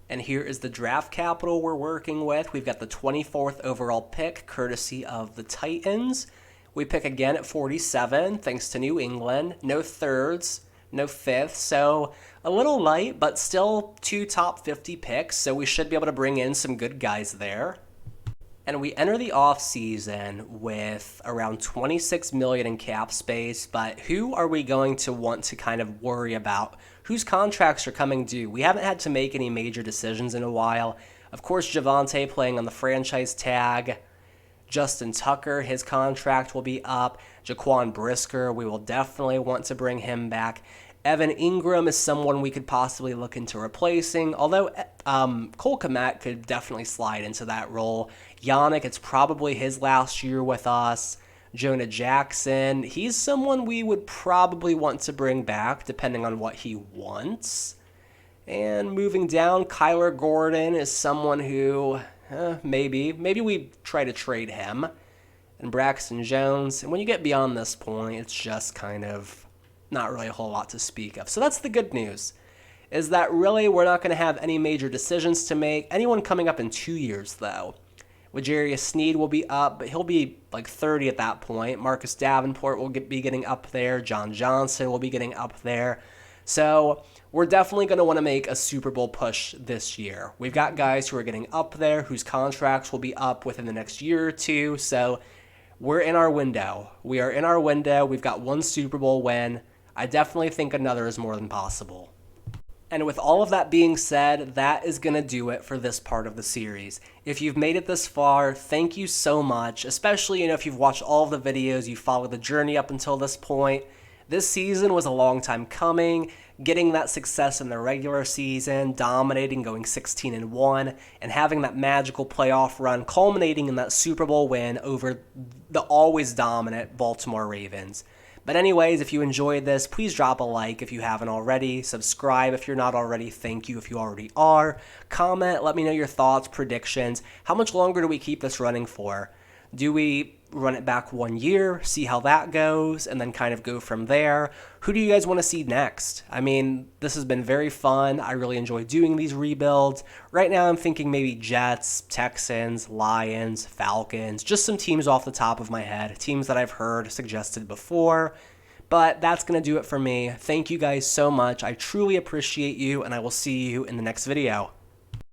And here is the draft capital we're working with. We've got the 24th overall pick, courtesy of the Titans. We pick again at 47, thanks to New England. No thirds, no fifth, so a little light, but still 2 top 50 picks, so we should be able to bring in some good guys there. And we enter the offseason with around $26 million in cap space, but who are we going to want to kind of worry about? Whose contracts are coming due? We haven't had to make any major decisions in a while. Of course, Javonte playing on the franchise tag. Justin Tucker, his contract will be up. Jaquan Brisker, we will definitely want to bring him back. Evan Ingram is someone we could possibly look into replacing, although Cole Kmet could definitely slide into that role. Yannick, it's probably his last year with us. Jonah Jackson, he's someone we would probably want to bring back, depending on what he wants. And moving down, Kyler Gordon is someone who, maybe we try to trade him. And Braxton Jones, and when you get beyond this point, it's just kind of not really a whole lot to speak of. So that's the good news, is that really we're not going to have any major decisions to make. Anyone coming up in 2 years, though. L'Jarius Sneed will be up, but he'll be like 30 at that point. Marcus Davenport will be getting up there. John Johnson will be getting up there. So we're definitely going to want to make a Super Bowl push this year. We've got guys who are getting up there, whose contracts will be up within the next year or two. So we're in our window. We are in our window. We've got 1 Super Bowl win. I definitely think another is more than possible. And with all of that being said, that is going to do it for this part of the series. If you've made it this far, thank you so much, especially if you've watched all of the videos, you followed the journey up until this point. This season was a long time coming. Getting that success in the regular season, dominating, going 16-1, and having that magical playoff run culminating in that Super Bowl win over the always dominant Baltimore Ravens. But anyways, if you enjoyed this, please drop a like if you haven't already. Subscribe if you're not already. Thank you if you already are. Comment, let me know your thoughts, predictions. How much longer do we keep this running for? Do we run it back 1 year, see how that goes, and then kind of go from there? Who do you guys want to see next? I mean, this has been very fun. I really enjoy doing these rebuilds. Right now I'm thinking maybe Jets, Texans, Lions, Falcons, just some teams off the top of my head, teams that I've heard suggested before. But that's going to do it for me. Thank you guys so much. I truly appreciate you, and I will see you in the next video.